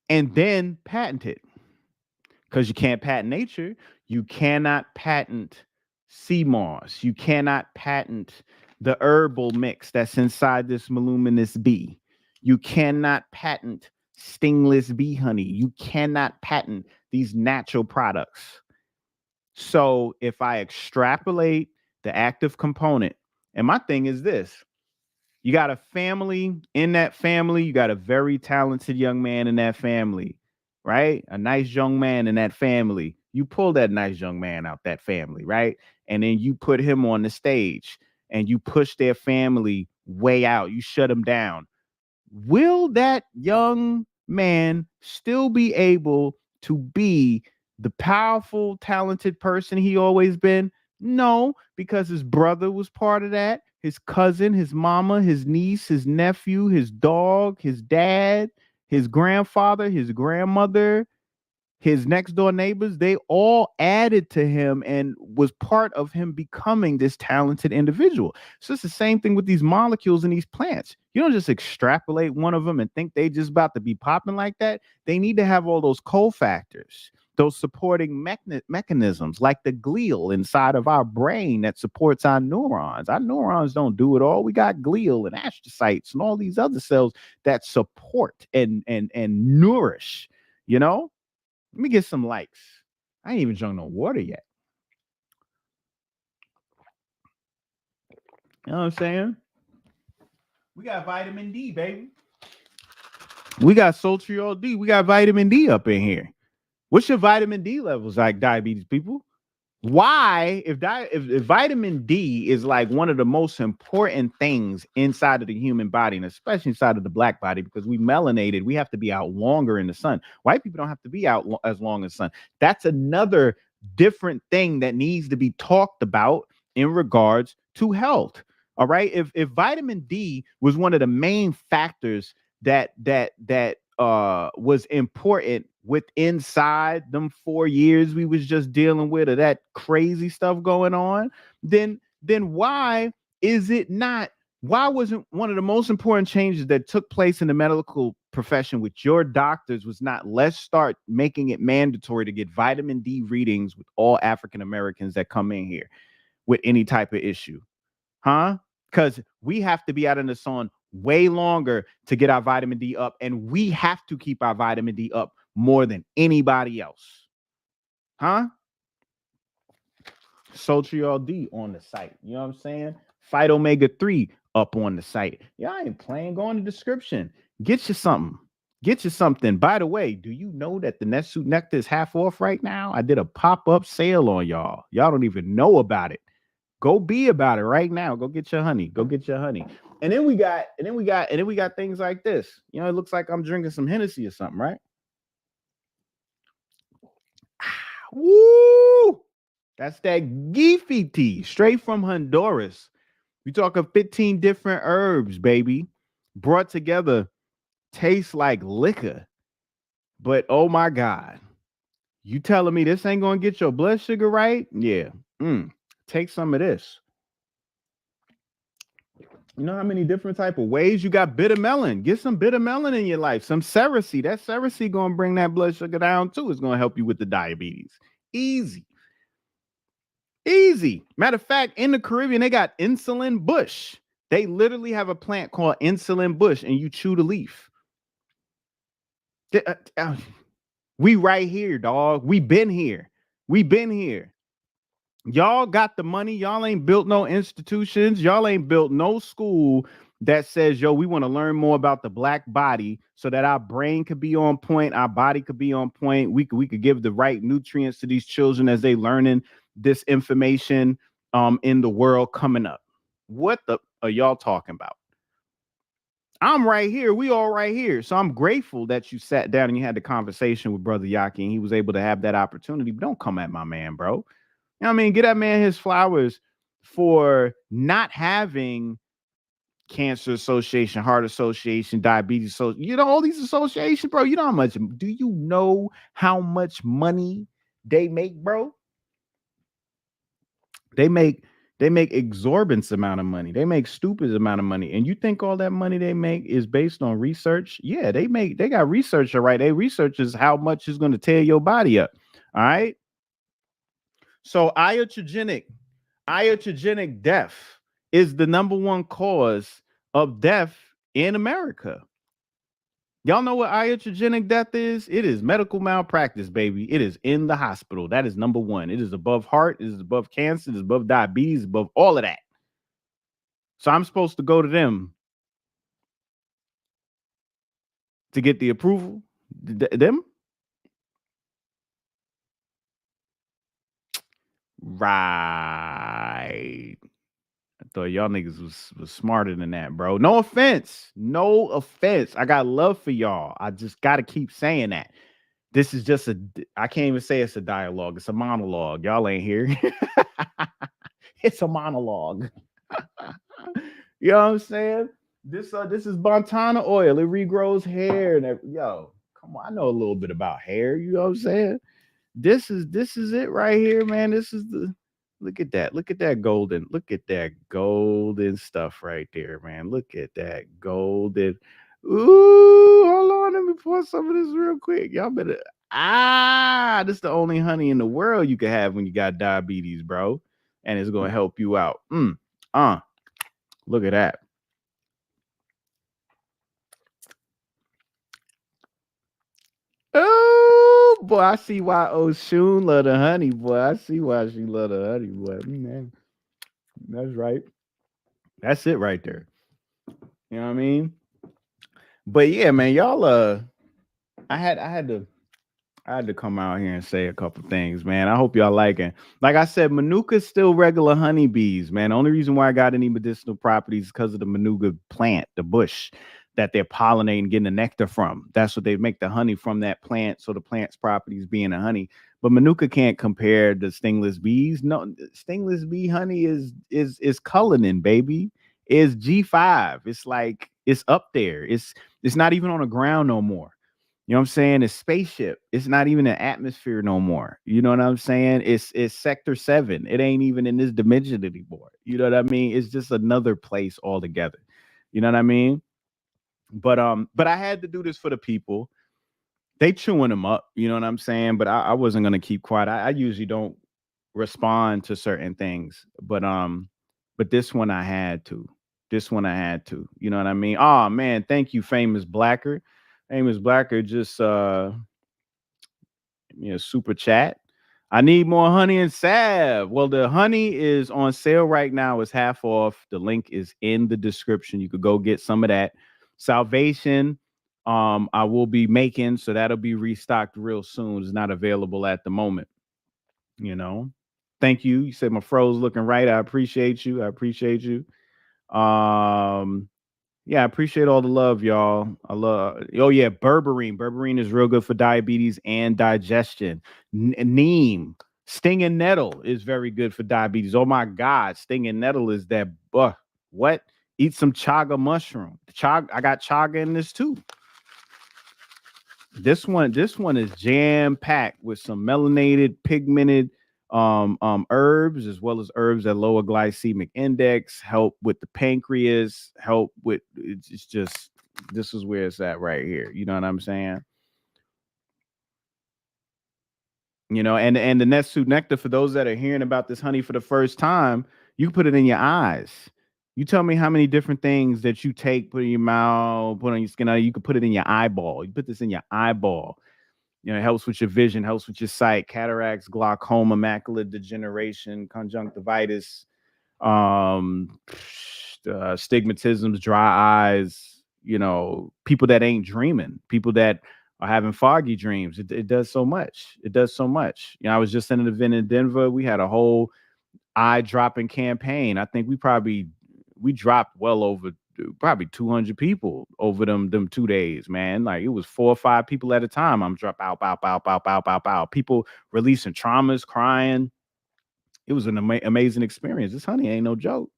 And then patent it, because you can't patent nature. You cannot patent sea moss. You cannot patent the herbal mix that's inside this voluminous bee. You cannot patent stingless bee honey. You cannot patent these natural products. So if I extrapolate the active component, and my thing is this, you got a family. In that family, you got a very talented young man in that family, right? A nice young man in that family. You pull that nice young man out that family, right? And then you put him on the stage and you push their family way out. You shut them down. Will that young man still be able to be the powerful, talented person he always been? No, because his brother was part of that, his cousin, his mama, his niece, his nephew, his dog, his dad, his grandfather, his grandmother, his next door neighbors, they all added to him and was part of him becoming this talented individual. So it's the same thing with these molecules in these plants. You don't just extrapolate one of them and think they just about to be popping like that. They need to have all those cofactors, those supporting mechanisms like the glial inside of our brain that supports our neurons. Our neurons don't do it all. We got glial and astrocytes and all these other cells that support and nourish, you know? Let me get some likes. I ain't even drunk no water yet. You know what I'm saying? We got vitamin D, baby. We got Sultriol D. We got vitamin D up in here. What's your vitamin D levels like, diabetes people? Why, if vitamin D is like one of the most important things inside of the human body, and especially inside of the black body, because we melanated, we have to be out longer in the sun. White people don't have to be out as long as sun. That's another different thing that needs to be talked about in regards to health. All right. If vitamin D was one of the main factors that was important with inside them 4 years we was just dealing with, or that crazy stuff going on, then why is it not, why wasn't one of the most important changes that took place in the medical profession with your doctors was not, let's start making it mandatory to get vitamin D readings with all African Americans that come in here with any type of issue? Huh? Because we have to be out in the sun way longer to get our vitamin D up, and we have to keep our vitamin D up more than anybody else. Huh? Sultriol D on the site. You know what I'm saying? Phyto Omega 3 up on the site. Yeah, I ain't playing. Go in the description. Get you something. Get you something. By the way, do you know that the Netsuit Nectar is half off right now? I did a pop-up sale on y'all. Y'all don't even know about it. Go be about it right now. Go get your honey. Go get your honey. And then we got things like this. You know, it looks like I'm drinking some Hennessy or something, right? Woo! That's that Geefy tea straight from Honduras. We talking 15 different herbs, baby, brought together. Tastes like liquor. But oh my God, you telling me this ain't gonna get your blood sugar right? Yeah. Take some of this. You know how many different type of ways you got bitter melon. Get some bitter melon in your life. Some Cerecy. That Cerecy gonna bring that blood sugar down too. It's gonna help you with the diabetes. Easy. Easy. Matter of fact, in the Caribbean, they got insulin bush. They literally have a plant called insulin bush, and you chew the leaf. We right here, dog. We been here. We been here. Y'all got the money. Y'all ain't built no institutions. Y'all ain't built no school that says, yo, we want to learn more about the black body so that our brain could be on point, our body could be on point. We could give the right nutrients to these children as they learning this information in the world coming up. What the are y'all talking about? I'm right here. We all right here. So I'm grateful that you sat down and you had the conversation with Brother Yaki and he was able to have that opportunity. But don't come at my man, bro. You know what I mean? Get that man his flowers for not having Cancer Association, Heart Association, Diabetes. So, you know, all these associations, bro. You know how much, do you know how much money they make, bro? They make exorbitant amount of money. They make stupid amount of money. And you think all that money they make is based on research? Yeah, they got research, all right. They research is how much is going to tear your body up. All right. So iatrogenic Iatrogenic death is the number one cause of death in America. Y'all know what iatrogenic death is? It is medical malpractice, baby. It is in the hospital. That is number one. It is above heart. It is above cancer. It is above diabetes, above all of that. So I'm supposed to go to them to get the approval. Them? Right. I thought y'all niggas was smarter than that, bro. No offense. No offense. I got love for y'all. I just got to keep saying that. This is just I can't even say it's a dialogue. It's a monologue. Y'all ain't here. It's a monologue. You know what I'm saying? This is Bontana oil. It regrows hair and yo, come on. I know a little bit about hair. You know what I'm saying? This is it right here, man. This is the look at that. Look at that golden. Look at that golden stuff right there, man. Look at that golden. Ooh, hold on. Let me pour some of this real quick. Y'all better this is the only honey in the world you can have when you got diabetes, bro. And it's gonna help you out. Look at that. Oh boy, I see why Oshun love the honey, boy. I see why she love the honey, boy. Man, that's right. That's it right there. You know what I mean? But yeah, man, y'all I had to come out here and say a couple things, man. I hope y'all liking. Like I said, Manuka's still regular honeybees, man. The only reason why I got any medicinal properties is because of the Manuka plant, the bush that they're pollinating, getting the nectar from. That's what they make the honey from that plant. So the plant's properties being a honey. But Manuka can't compare the stingless bees. No, stingless bee honey is cullinan, baby. Is G5. It's like it's up there. It's not even on the ground no more. You know what I'm saying? It's spaceship. It's not even an atmosphere no more. You know what I'm saying? It's sector 7. It ain't even in this dimension anymore. You know what I mean? It's just another place altogether. You know what I mean? But I had to do this for the people. They chewing them up, you know what I'm saying? But I wasn't gonna keep quiet. I usually don't respond to certain things, but this one I had to. This one I had to. You know what I mean? Oh man, thank you, famous Blacker. Famous Blacker just super chat. I need more honey and salve. Well, the honey is on sale right now. It's half off. The link is in the description. You could go get some of that. Salvation, I will be making, so that'll be restocked real soon. It's not available at the moment. You know. Thank you. You said my fro's looking right. I appreciate you. I appreciate you. Um, yeah, I appreciate all the love, y'all. I love. Oh yeah, berberine. Berberine is real good for diabetes and digestion. Neem, stinging nettle is very good for diabetes. Oh my God, stinging nettle is that. What? Eat some chaga mushroom. I got chaga in this too. This one is jam packed with some melanated, pigmented herbs, as well as herbs that lower glycemic index, help with the pancreas, help with it's just this is where it's at right here. You know what I'm saying? You know, and the Netsu nectar, for those that are hearing about this honey for the first time, you put it in your eyes. You tell me how many different things that you take, put in your mouth, put on your skin. You could put it in your eyeball. You put this in your eyeball. You know, it helps with your vision, helps with your sight, cataracts, glaucoma, macular degeneration, conjunctivitis, um, stigmatisms, dry eyes, people that ain't dreaming, people that are having foggy dreams. It does so much. It does so much. I was just in an event in Denver. We had a whole eye dropping campaign. I think we dropped well over probably 200 people over them 2 days, man. Like it was 4 or 5 people at a time. I'm drop out, bow, bow, bow, bow, bow, bow. People releasing traumas, crying. It was an amazing experience. This honey ain't no joke.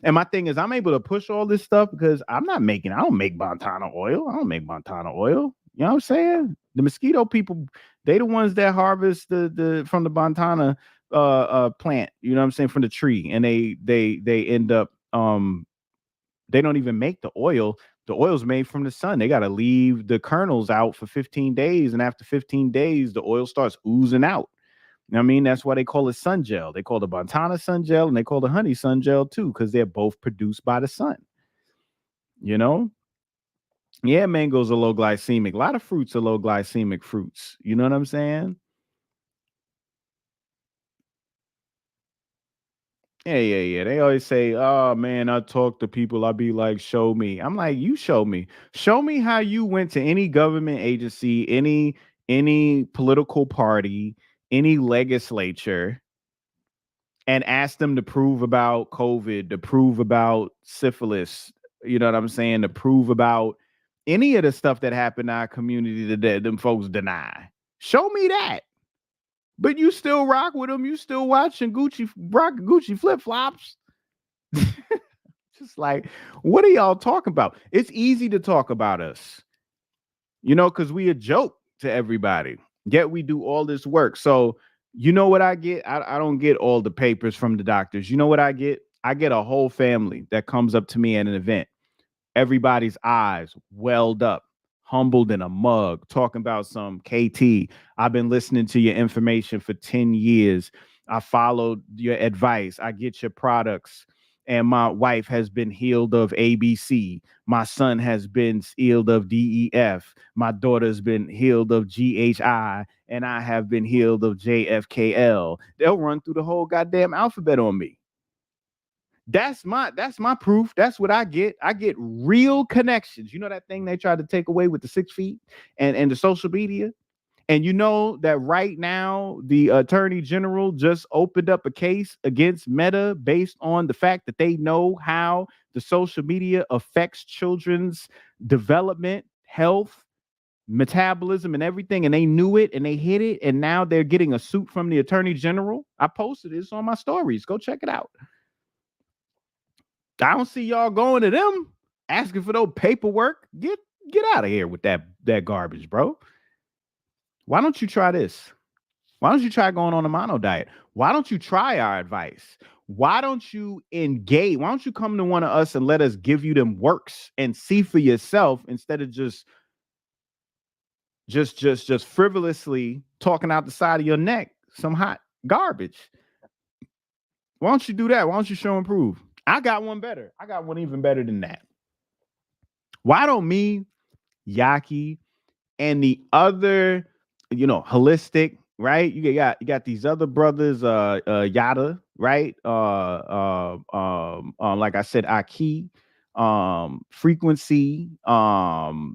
And my thing is, I'm able to push all this stuff because I don't make Bontana oil. I don't make Bontana oil. You know what I'm saying? The mosquito people, they the ones that harvest the from the Bontana plant, you know what I'm saying, from the tree. And they end up they don't even make the oil. The oil's made from the sun. They got to leave the kernels out for 15 days. And after 15 days, the oil starts oozing out. I mean, that's why they call it sun gel. They call the Montana sun gel and they call the honey sun gel too, because they're both produced by the sun. You know? Yeah, mangoes are low glycemic. A lot of fruits are low glycemic fruits. You know what I'm saying? Yeah, yeah, yeah. They always say, "Oh man, I talk to people. I be like, show me." I'm like, "You show me. Show me how you went to any government agency, any political party, any legislature, and asked them to prove about COVID, to prove about syphilis. You know what I'm saying? To prove about any of the stuff that happened in our community that them folks deny. Show me that." But you still rock with them. You still watching Gucci flip flops. Just like, what are y'all talking about? It's easy to talk about us, because we a joke to everybody. Yet we do all this work. So you know what I get? I don't get all the papers from the doctors. You know what I get? I get a whole family that comes up to me at an event. Everybody's eyes welled up, humbled in a mug, talking about some KT. I've been listening to your information for 10 years. I followed your advice. I get your products. And my wife has been healed of ABC. My son has been healed of DEF. My daughter's been healed of GHI. And I have been healed of JFKL. They'll run through the whole goddamn alphabet on me. That's my proof. That's what I get. I get real connections. You know that thing they tried to take away with the 6 feet and the social media? And you know that right now the attorney general just opened up a case against Meta based on the fact that they know how the social media affects children's development, health, metabolism, and everything. And they knew it and they hid it. And now they're getting a suit from the attorney general. I posted this on my stories. Go check it out. I don't see y'all going to them asking for no paperwork. Get out of here with that garbage, bro. Why don't you try this? Why don't you try going on a mono diet? Why don't you try our advice? Why don't you engage? Why don't you come to one of us and let us give you them works and see for yourself instead of just frivolously talking out the side of your neck some hot garbage? Why don't you do that? Why don't you show and prove? I got one better. I got one even better than that. Why don't me, Yaki, and the other, holistic, right? You got these other brothers, Yada, right? Like I said, Aki, frequency, who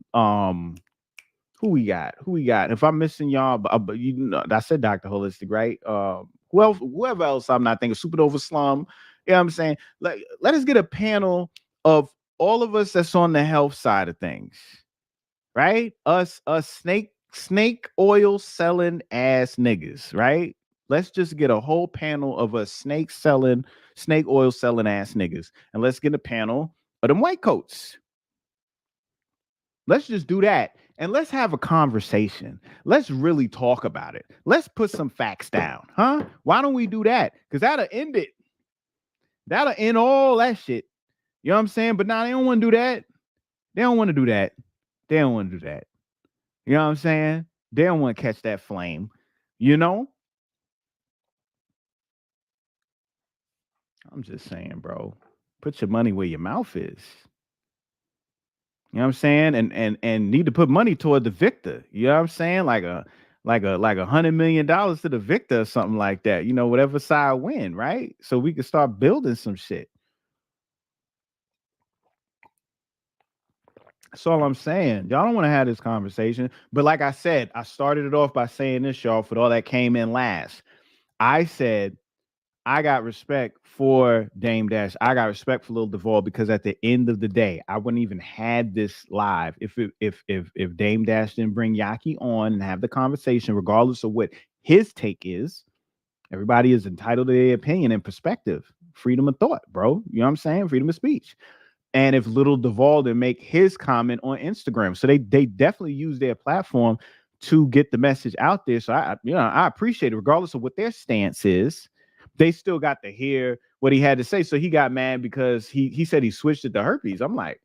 we got? Who we got? If I'm missing y'all, but I said Dr. Holistic, right? Whoever else I'm not thinking, Supernova Slum. You know what I'm saying? Like, let us get a panel of all of us that's on the health side of things, right? Us snake oil selling ass niggas, right? Let's just get a whole panel of us snake oil selling ass niggas, and let's get a panel of them white coats. Let's just do that. And let's have a conversation. Let's really talk about it. Let's put some facts down. Huh? Why don't we do that? Because that'll end it. That'll end all that shit. You know what I'm saying? But now they don't want to do that. They don't want to do that. They don't want to do that. You know what I'm saying? They don't want to catch that flame. You know? I'm just saying, bro. Put your money where your mouth is. You know what I'm saying? And need to put money toward the victor. You know what I'm saying? Like $100 million to the victor or something like that. Whatever side win, right? So we can start building some shit. That's all I'm saying. Y'all don't want to have this conversation. But like I said, I started it off by saying this, y'all, for all that came in last. I said I got respect for Dame Dash. I got respect for Lil Duval because at the end of the day, I wouldn't even had this live if Dame Dash didn't bring Yaki on and have the conversation, regardless of what his take is. Everybody is entitled to their opinion and perspective. Freedom of thought, bro. You know what I'm saying? Freedom of speech. And if Little Duval didn't make his comment on Instagram, so they definitely use their platform to get the message out there. So I appreciate it, regardless of what their stance is. They still got to hear what he had to say. So he got mad because he said he switched it to herpes. I'm like,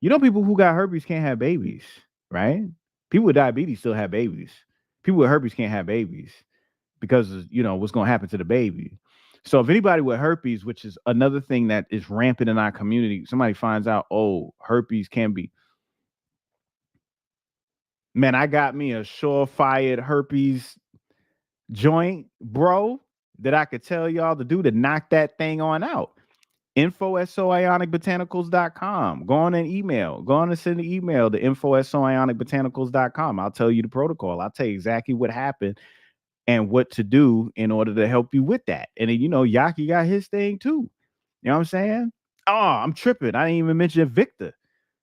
people who got herpes can't have babies, right? People with diabetes still have babies. People with herpes can't have babies. because what's going to happen to the baby. So if anybody with herpes, which is another thing that is rampant in our community, somebody finds out, oh, herpes can be, man, I got me a surefire herpes joint, bro, that I could tell y'all to do to knock that thing on out. Info at soionicbotanicals.com. Go on and email. Go on and send an email to info at soionicbotanicals.com. I'll tell you the protocol. I'll tell you exactly what happened and what to do in order to help you with that. And then, Yaki got his thing too. You know what I'm saying? Oh, I'm tripping. I didn't even mention Victor.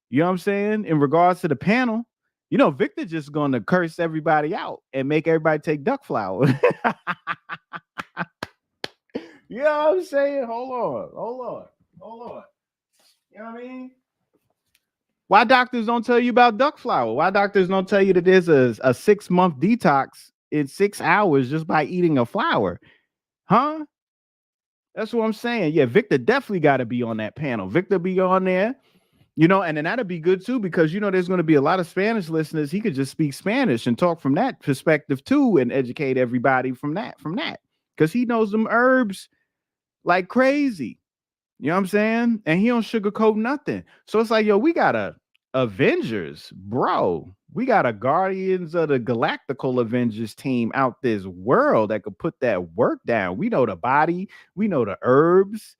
You know what I'm saying? In regards to the panel, Victor just going to curse everybody out and make everybody take duck flower. You know what I'm saying? Hold on. You know what I mean? Why doctors don't tell you about duck flower? Why doctors don't tell you that there's a 6-month detox in 6 hours just by eating a flower? Huh? That's what I'm saying. Yeah, Victor definitely got to be on that panel. Victor be on there, and then that'd be good too, because there's going to be a lot of Spanish listeners. He could just speak Spanish and talk from that perspective too, and educate everybody from that, because he knows them herbs like crazy. You know what I'm saying? And he don't sugarcoat nothing. So it's like, yo, we got a Avengers, bro. We got a Guardians of the Galactical Avengers team out this world that could put that work down. We know the body, we know the herbs,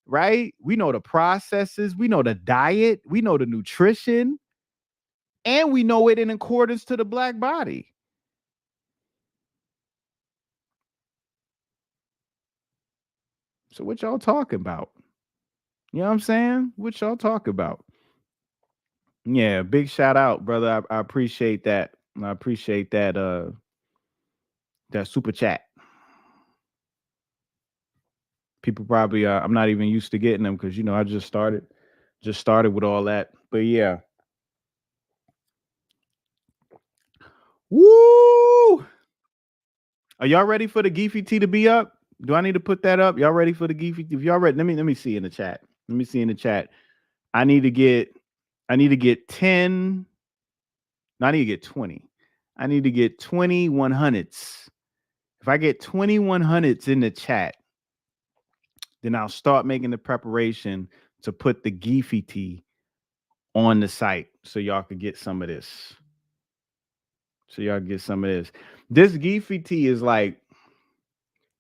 right? We know the processes, we know the diet, we know the nutrition, and we know it in accordance to the black body. So what y'all talking about? You know what I'm saying? What y'all talking about? Yeah, big shout out, brother. I appreciate that. I appreciate that super chat. People probably I'm not even used to getting them because I just started with all that. But yeah. Woo! Are y'all ready for the Geefy T to be up? Do I need to put that up? Y'all ready for the Geefy T? If y'all ready, let me see in the chat. Let me see in the chat. I need to get 10. No, I need to get 20. I need to get 20 100s. If I get 20 100s in the chat, then I'll start making the preparation to put the Geefy tea on the site so y'all could get some of this. This Geefy tea is like,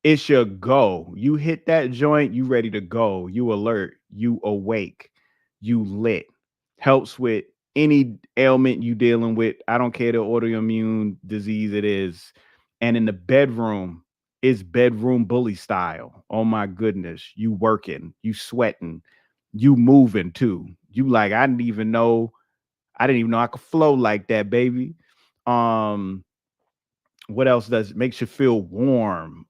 it's your go. You hit that joint, you ready to go. You alert, you awake, you lit. Helps with any ailment you dealing with. I don't care the autoimmune disease it is. And in the bedroom, it's bedroom bully style. Oh my goodness. You working, you sweating, you moving too. You like, I didn't even know I could flow like that, baby. What else makes you feel warm,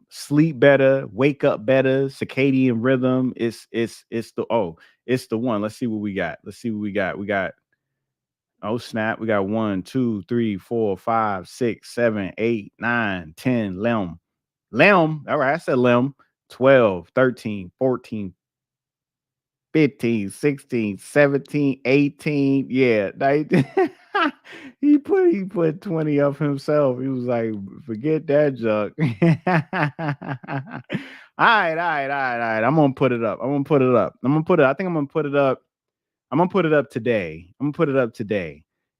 sleep better, wake up better, circadian rhythm. It's the one. Let's see what we got. We got, oh snap, we got 1 2 3 4 5 6 7 8 9 10 limb. All right, I said limb. 12 13 14 15, 16, 17, 18. Yeah. 19. he put 20 of himself. He was like, forget that junk. All right. I'm gonna put it up. I think I'm gonna put it up. I'm gonna put it up today.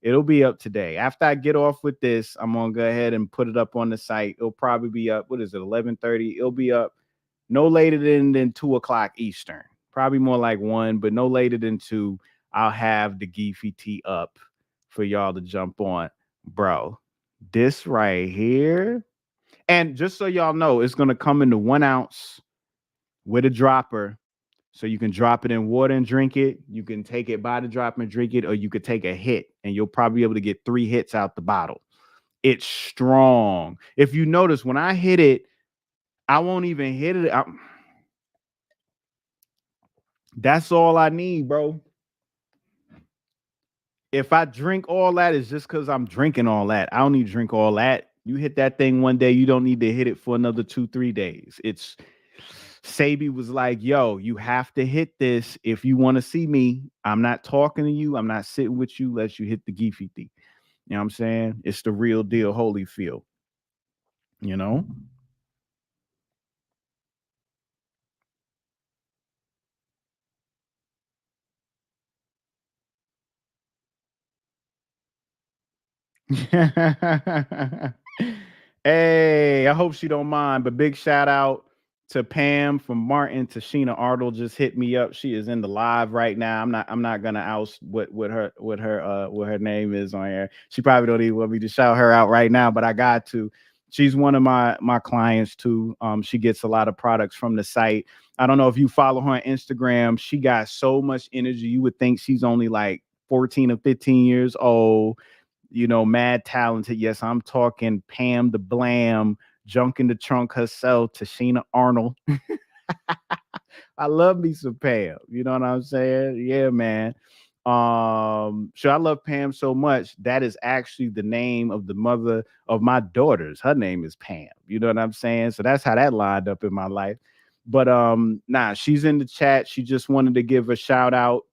It'll be up today. After I get off with this, I'm gonna go ahead and put it up on the site. It'll probably be up. What is it? 11:30. It'll be up no later than 2 o'clock Eastern. Probably more like 1, but no later than 2. I'll have the Geefy tea up for y'all to jump on, bro. This right here, and just so y'all know, it's gonna come in the 1 ounce with a dropper. So you can drop it in water and drink it. You can take it by the drop and drink it, or you could take a hit, and you'll probably be able to get 3 hits out the bottle. It's strong. If you notice, when I hit it, I won't even hit it. That's all I need, bro. If I drink all that, it's just because I'm drinking all that. I don't need to drink all that. You hit that thing one day, you don't need to hit it for another 2-3 days. It's Sabi was like, yo, you have to hit this if you want to see me. I'm not talking to you. I'm not sitting with you unless you hit the Geefy thing. You know what I'm saying? It's the real deal, Holyfield. you know. Hey, I hope she don't mind. But big shout out to Pam from Martin to Sheena Arnold just hit me up. She is in the live right now. I'm not gonna oust what her name is on here. She probably don't even want me to shout her out right now, but I got to. She's one of my clients too. She gets a lot of products from the site. I don't know if you follow her on Instagram. She got so much energy. You would think she's only like 14 or 15 years old, mad talented. Yes, I'm talking Pam the Blam, junk in the trunk herself, Tashina Arnold. I love me some Pam. You know what I'm saying? Yeah, man. So I love Pam so much. That is actually the name of the mother of my daughters. Her name is Pam. You know what I'm saying? So that's how that lined up in my life. But nah, she's in the chat. She just wanted to give a shout out.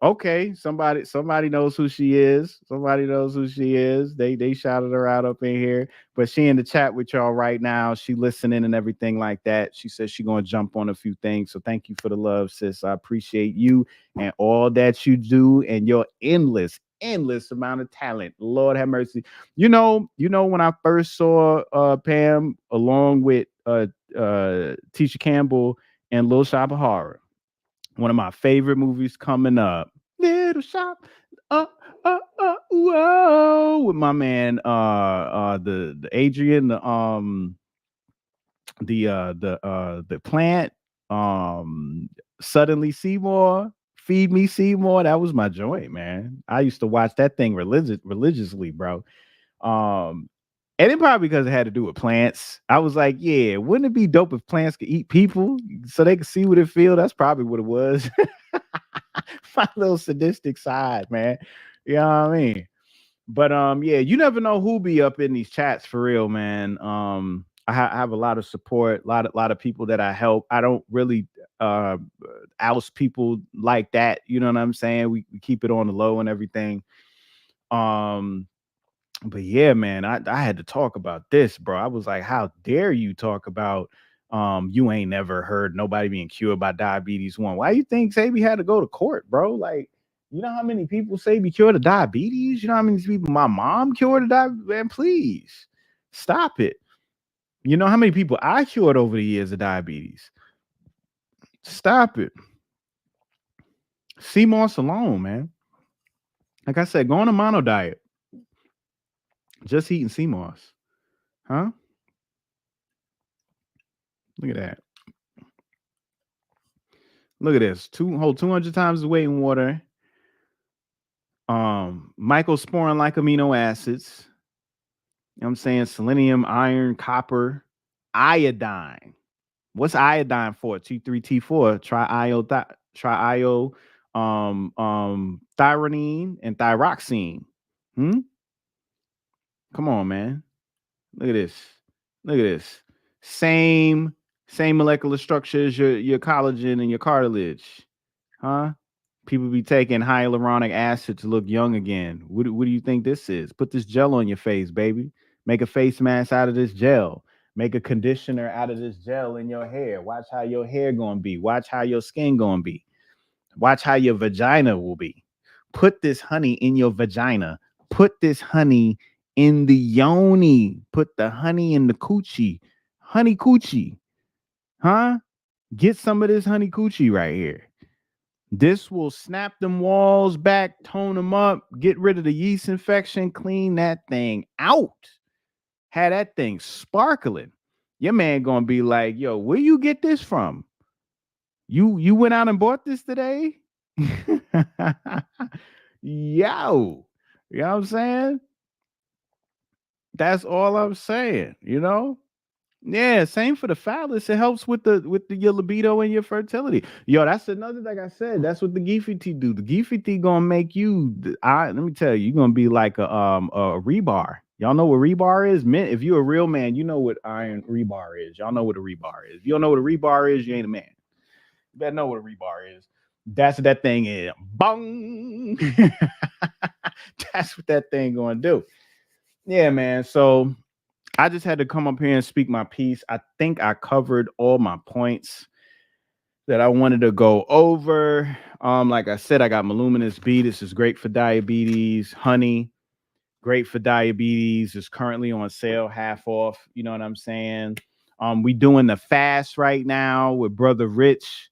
Okay, somebody knows who she is. Somebody knows who she is. They shouted her out up in here, but she in the chat with y'all right now. She listening and everything like that. She says she gonna jump on a few things. So thank you for the love, sis. I appreciate you and all that you do and your endless amount of talent. Lord have mercy. When I first saw Pam along with Tisha Campbell and Lil Shop of Horror, one of my favorite movies coming up. Little Shop, whoa, with my man, the Adrian, the plant, suddenly Seymour, feed me Seymour. That was my joint, man. I used to watch that thing religiously, bro. Um, and it probably because it had to do with plants. I was like, yeah, wouldn't it be dope if plants could eat people so they could see what it feel? That's probably what it was. My little sadistic side, man. You know what I mean? But yeah, you never know who be up in these chats for real, man. I have a lot of support, lot of people that I help. I don't really uh oust people like that. You know what I'm saying? We keep it on the low and everything. Um, but yeah, man, I had to talk about this, bro. I was like, how dare you talk about you ain't never heard nobody being cured by diabetes one? Why you think Sabi had to go to court, bro? Like, you know how many people Sabi cured of diabetes? You know how many people my mom cured of diabetes? Man, please stop it. You know how many people I cured over the years of diabetes? Stop it. Sea moss alone, man. Like I said, go on a mono diet. Just eating sea moss. Huh? Look at that. Look at this. Hold 200 times the weight in water. Mycosporin like amino acids. You know what I'm saying? Selenium, iron, copper, iodine. What's iodine for? T3, T4, triio, thyronine and thyroxine. Hmm? Come on, man. Look at this. Look at this. Same same molecular structure as your collagen and your cartilage. Huh? People be taking hyaluronic acid to look young again. What do you think this is? Put this gel on your face, baby. Make a face mask out of this gel. Make a conditioner out of this gel in your hair. Watch how your hair gonna be. Watch how your skin gonna be. Watch how your vagina will be. Put this honey in your vagina. Put this honey in the yoni. Put the honey in the coochie. Honey coochie. Huh? Get some of this honey coochie right here. This will snap them walls back, tone them up, get rid of the yeast infection, clean that thing out. Had that thing sparkling. Your man gonna be like, yo, where you get this from? You went out and bought this today? Yo. You know what I'm saying? That's all I'm saying, you know? Yeah, same for the phallus. It helps with your libido and your fertility. Yo, that's another like I said. That's what the Geefy do. The Geefy gonna make you. Let me tell you, you're gonna be like a rebar. Y'all know what rebar is? Man, if you're a real man, you know what iron rebar is. Y'all know what a rebar is. If you don't know what a rebar is, you ain't a man. You better know what a rebar is. That's what that thing is. Bong. That's what that thing gonna do. Yeah, man. So I just had to come up here and speak my piece. I think I covered all my points that I wanted to go over. Like I said, I got Maluminous B. This is great for diabetes. Honey, great for diabetes. Is currently on sale, half off. You know what I'm saying? We doing the fast right now with Brother Rich.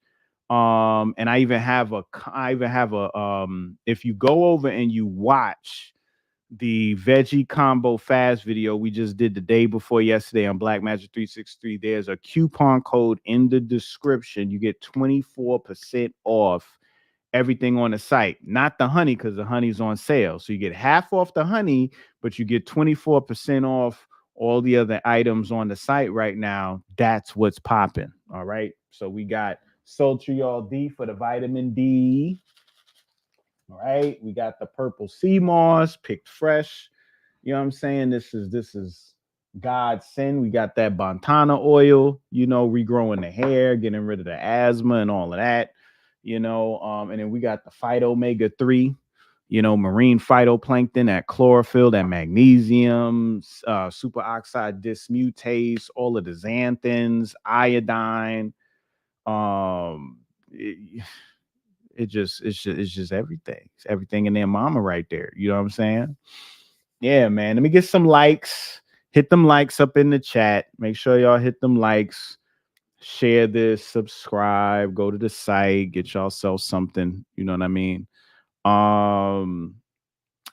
And I even have a if you go over and you watch the veggie combo fast video we just did the day before yesterday on Black Magic 363, there's a coupon code in the description. You get 24% off everything on the site, not the honey, because the honey's on sale. So you get half off the honey, but you get 24% off all the other items on the site right now. That's what's popping. All right. So we got Sultriol D for the vitamin D. All right. We got the purple sea moss picked fresh. You know what I'm saying? This is God's sin. We got that Bontana oil, regrowing the hair, getting rid of the asthma and all of that, and then we got the phyto omega 3, marine phytoplankton, that chlorophyll, that magnesium, superoxide dismutase, all of the xanthins, iodine. It, it's just everything. It's everything in their mama right there. You know what I'm saying? Yeah, man. Let me get some likes. Hit them likes up in the chat. Make sure y'all hit them likes. Share this, subscribe, go to the site, get yourself something. You know what I mean? Um,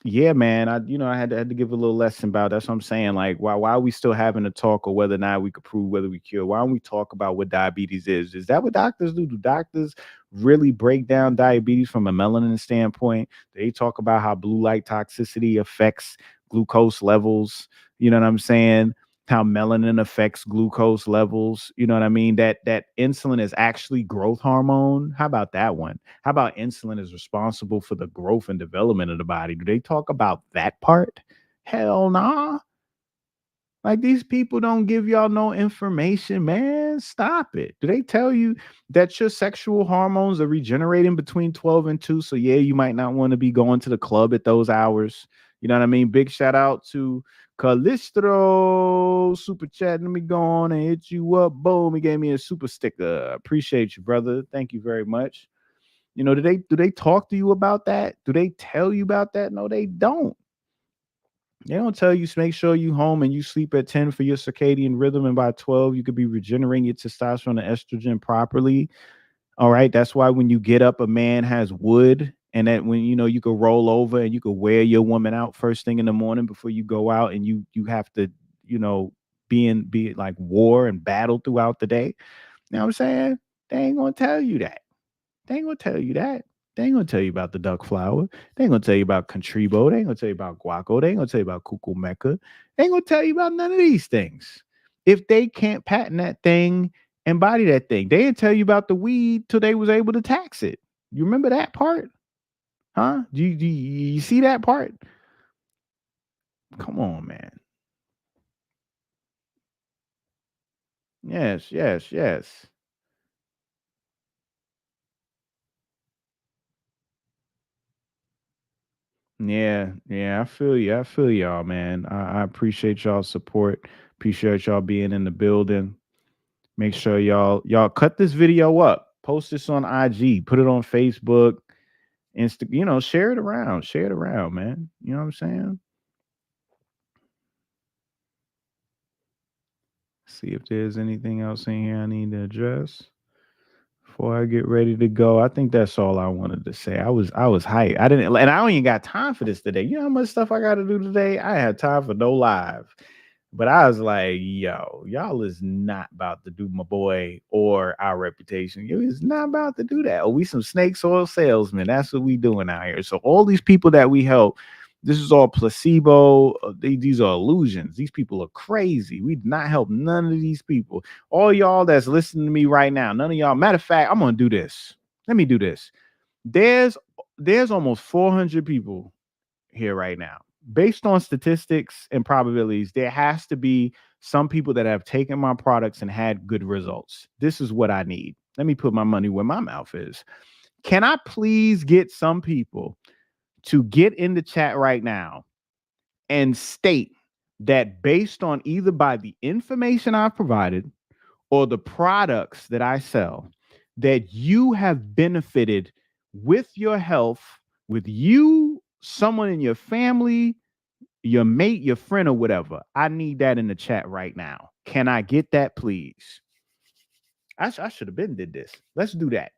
yeah, man. I had to give a little lesson about that's what I'm saying. Like, why are we still having a talk or whether or not we could prove whether we cure? Why don't we talk about what diabetes is? Is that what doctors do? Do doctors really break down diabetes from a melanin standpoint? They talk about how blue light toxicity affects glucose levels. You know what I'm saying? How melanin affects glucose levels. You know what I mean? That insulin is actually growth hormone. How about that one? How about insulin is responsible for the growth and development of the body? Do they talk about that part? Hell nah. Like, these people don't give y'all no information, man. Stop it. Do they tell you that your sexual hormones are regenerating between 12 and 2? So yeah, you might not want to be going to the club at those hours. You know what I mean? Big shout out to Calistro super chat. Let me go on and hit you up. Boom. He gave me a super sticker. Appreciate you, brother. Thank you very much. Do they talk to you about that? Do they tell you about that? No, they don't. They don't tell you make sure you home and you sleep at 10 for your circadian rhythm, and by 12 you could be regenerating your testosterone and estrogen properly. All right. That's why when you get up, a man has wood, and that when you could roll over and you could wear your woman out first thing in the morning before you go out, and you have to, you know, be like war and battle throughout the day. You know what I'm saying? They ain't gonna tell you that. They ain't gonna tell you that. They ain't gonna tell you about the duck flower. They ain't gonna tell you about contribo. They ain't gonna tell you about guaco. They ain't gonna tell you about cucumeca. They ain't gonna tell you about none of these things. If they can't patent that thing, embody that thing, they didn't tell you about the weed till they was able to tax it. You remember that part? Huh? Do you see that part? Come on, man. Yes, yes, yes. Yeah, yeah, I feel you. I feel y'all, man. I appreciate y'all support. Appreciate y'all being in the building. Make sure y'all cut this video up, post this on IG, put it on Facebook, share it around. Share it around, man. You know what I'm saying? See if there's anything else in here I need to address before I get ready to go. I think that's all I wanted to say. I was hyped. I didn't, and I don't even got time for this today. You know how much stuff I got to do today? I had time for no live. But I was like, yo, y'all is not about to do my boy or our reputation. You is not about to do that. Oh, we some snake oil salesmen. That's what we doing out here. So all these people that we help, this is all placebo. These are illusions. These people are crazy. We did not help none of these people. All y'all that's listening to me right now, none of y'all. Matter of fact, I'm gonna do this. Let me do this. There's there's almost 400 people here right now. Based on statistics and probabilities, there has to be some people that have taken my products and had good results. This is what I need. Let me put my money where my mouth is. Can I please get some people to get in the chat right now and state that based on either by the information I've provided or the products that I sell, that you have benefited with your health, with you, someone in your family, your mate, your friend, or whatever. I need that in the chat right now. Can I get that, please? I should have been did this. Let's do that.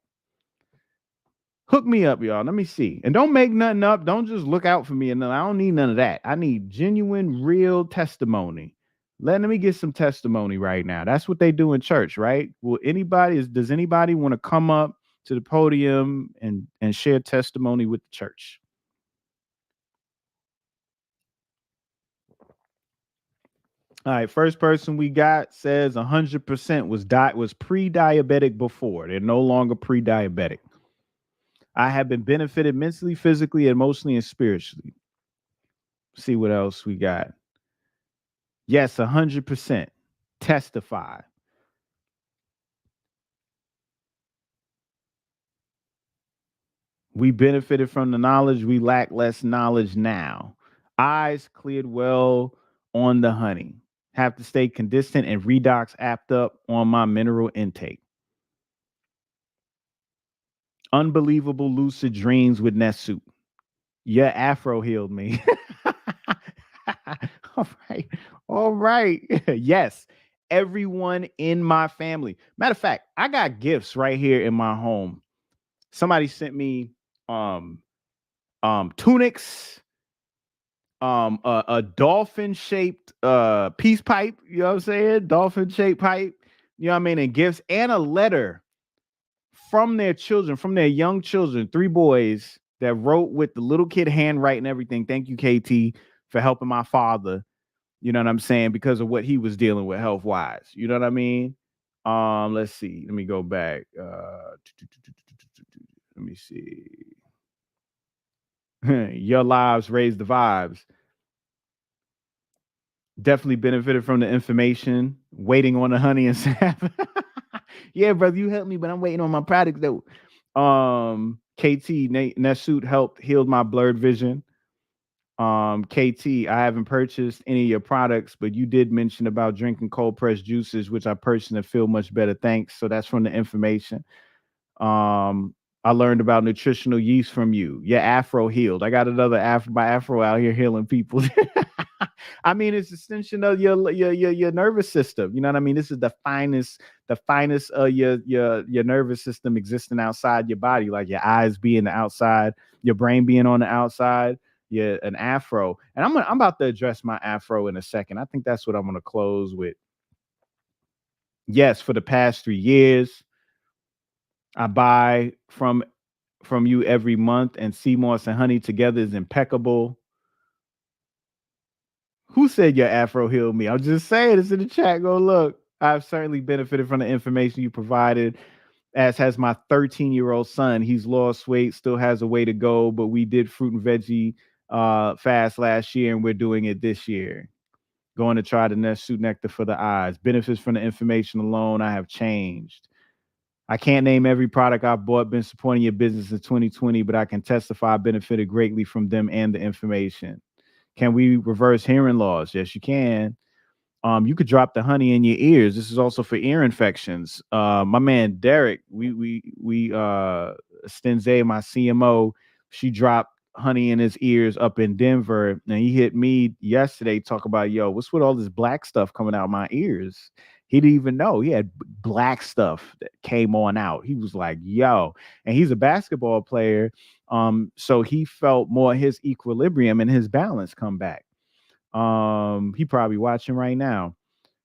Hook me up, y'all. Let me see. And don't make nothing up. Don't just look out for me. And I don't need none of that. I need genuine, real testimony. Let me get some testimony right now. That's what they do in church, right? Will does anybody want to come up to the podium and share testimony with the church? All right, first person we got says 100% was pre-diabetic before. They're no longer pre-diabetic. I have been benefited mentally, physically, emotionally, and spiritually. See what else we got. Yes, 100%. Testify. We benefited from the knowledge. We lack less knowledge now. Eyes cleared well on the honey. Have to stay consistent and redox apt up on my mineral intake. Unbelievable lucid dreams with Nessuit. Your afro healed me. All right. All right. Yes. Everyone in my family. Matter of fact, I got gifts right here in my home. Somebody sent me um tunics, a dolphin shaped peace pipe, you know what I'm saying? Dolphin shaped pipe, you know what I mean, and gifts and a letter from their children, from their young children, three boys that wrote with the little kid handwriting everything. Thank you, KT, for helping my father. You know what I'm saying? Because of what he was dealing with health wise. You know what I mean? Let's see. Let me go back. Let me see. Your lives raise the vibes. Definitely benefited from the information. Waiting on the honey and sap. Yeah, brother, you helped me, but I'm waiting on my product though. KT Nessuit helped healed my blurred vision. KT, I haven't purchased any of your products, but you did mention about drinking cold pressed juices, which I purchased and feel much better. Thanks. So that's from the information. I learned about nutritional yeast from you. Your afro healed. I got another my afro out here healing people. I mean, it's extension of your nervous system. You know what I mean? This is the finest your nervous system existing outside your body, like your eyes being the outside, your brain being on the outside. Yeah, an afro. And I'm about to address my afro in a second. I think that's what I'm gonna close with. Yes, for the past 3 years, I buy from you every month, and sea moss and honey together is impeccable. Who said your afro healed me? I'm just saying it's in the chat. Go look. I've certainly benefited from the information you provided, as has my 13-year-old son. He's lost weight, still has a way to go, but we did fruit and veggie fast last year, and we're doing it this year. Going to try the Nessuit nectar for the eyes. Benefits from the information alone. I have changed. I can't name every product I've bought, been supporting your business in 2020, but I can testify I benefited greatly from them and the information. Can we reverse hearing loss? Yes, you can. You could drop the honey in your ears. This is also for ear infections. My man Derek, Stenze, my CMO, she dropped honey in his ears up in Denver, and he hit me yesterday talk about, yo, what's with all this black stuff coming out my ears? He didn't even know he had black stuff that came on out. He was like, yo, and he's a basketball player. So he felt more his equilibrium and his balance come back. He probably watching right now.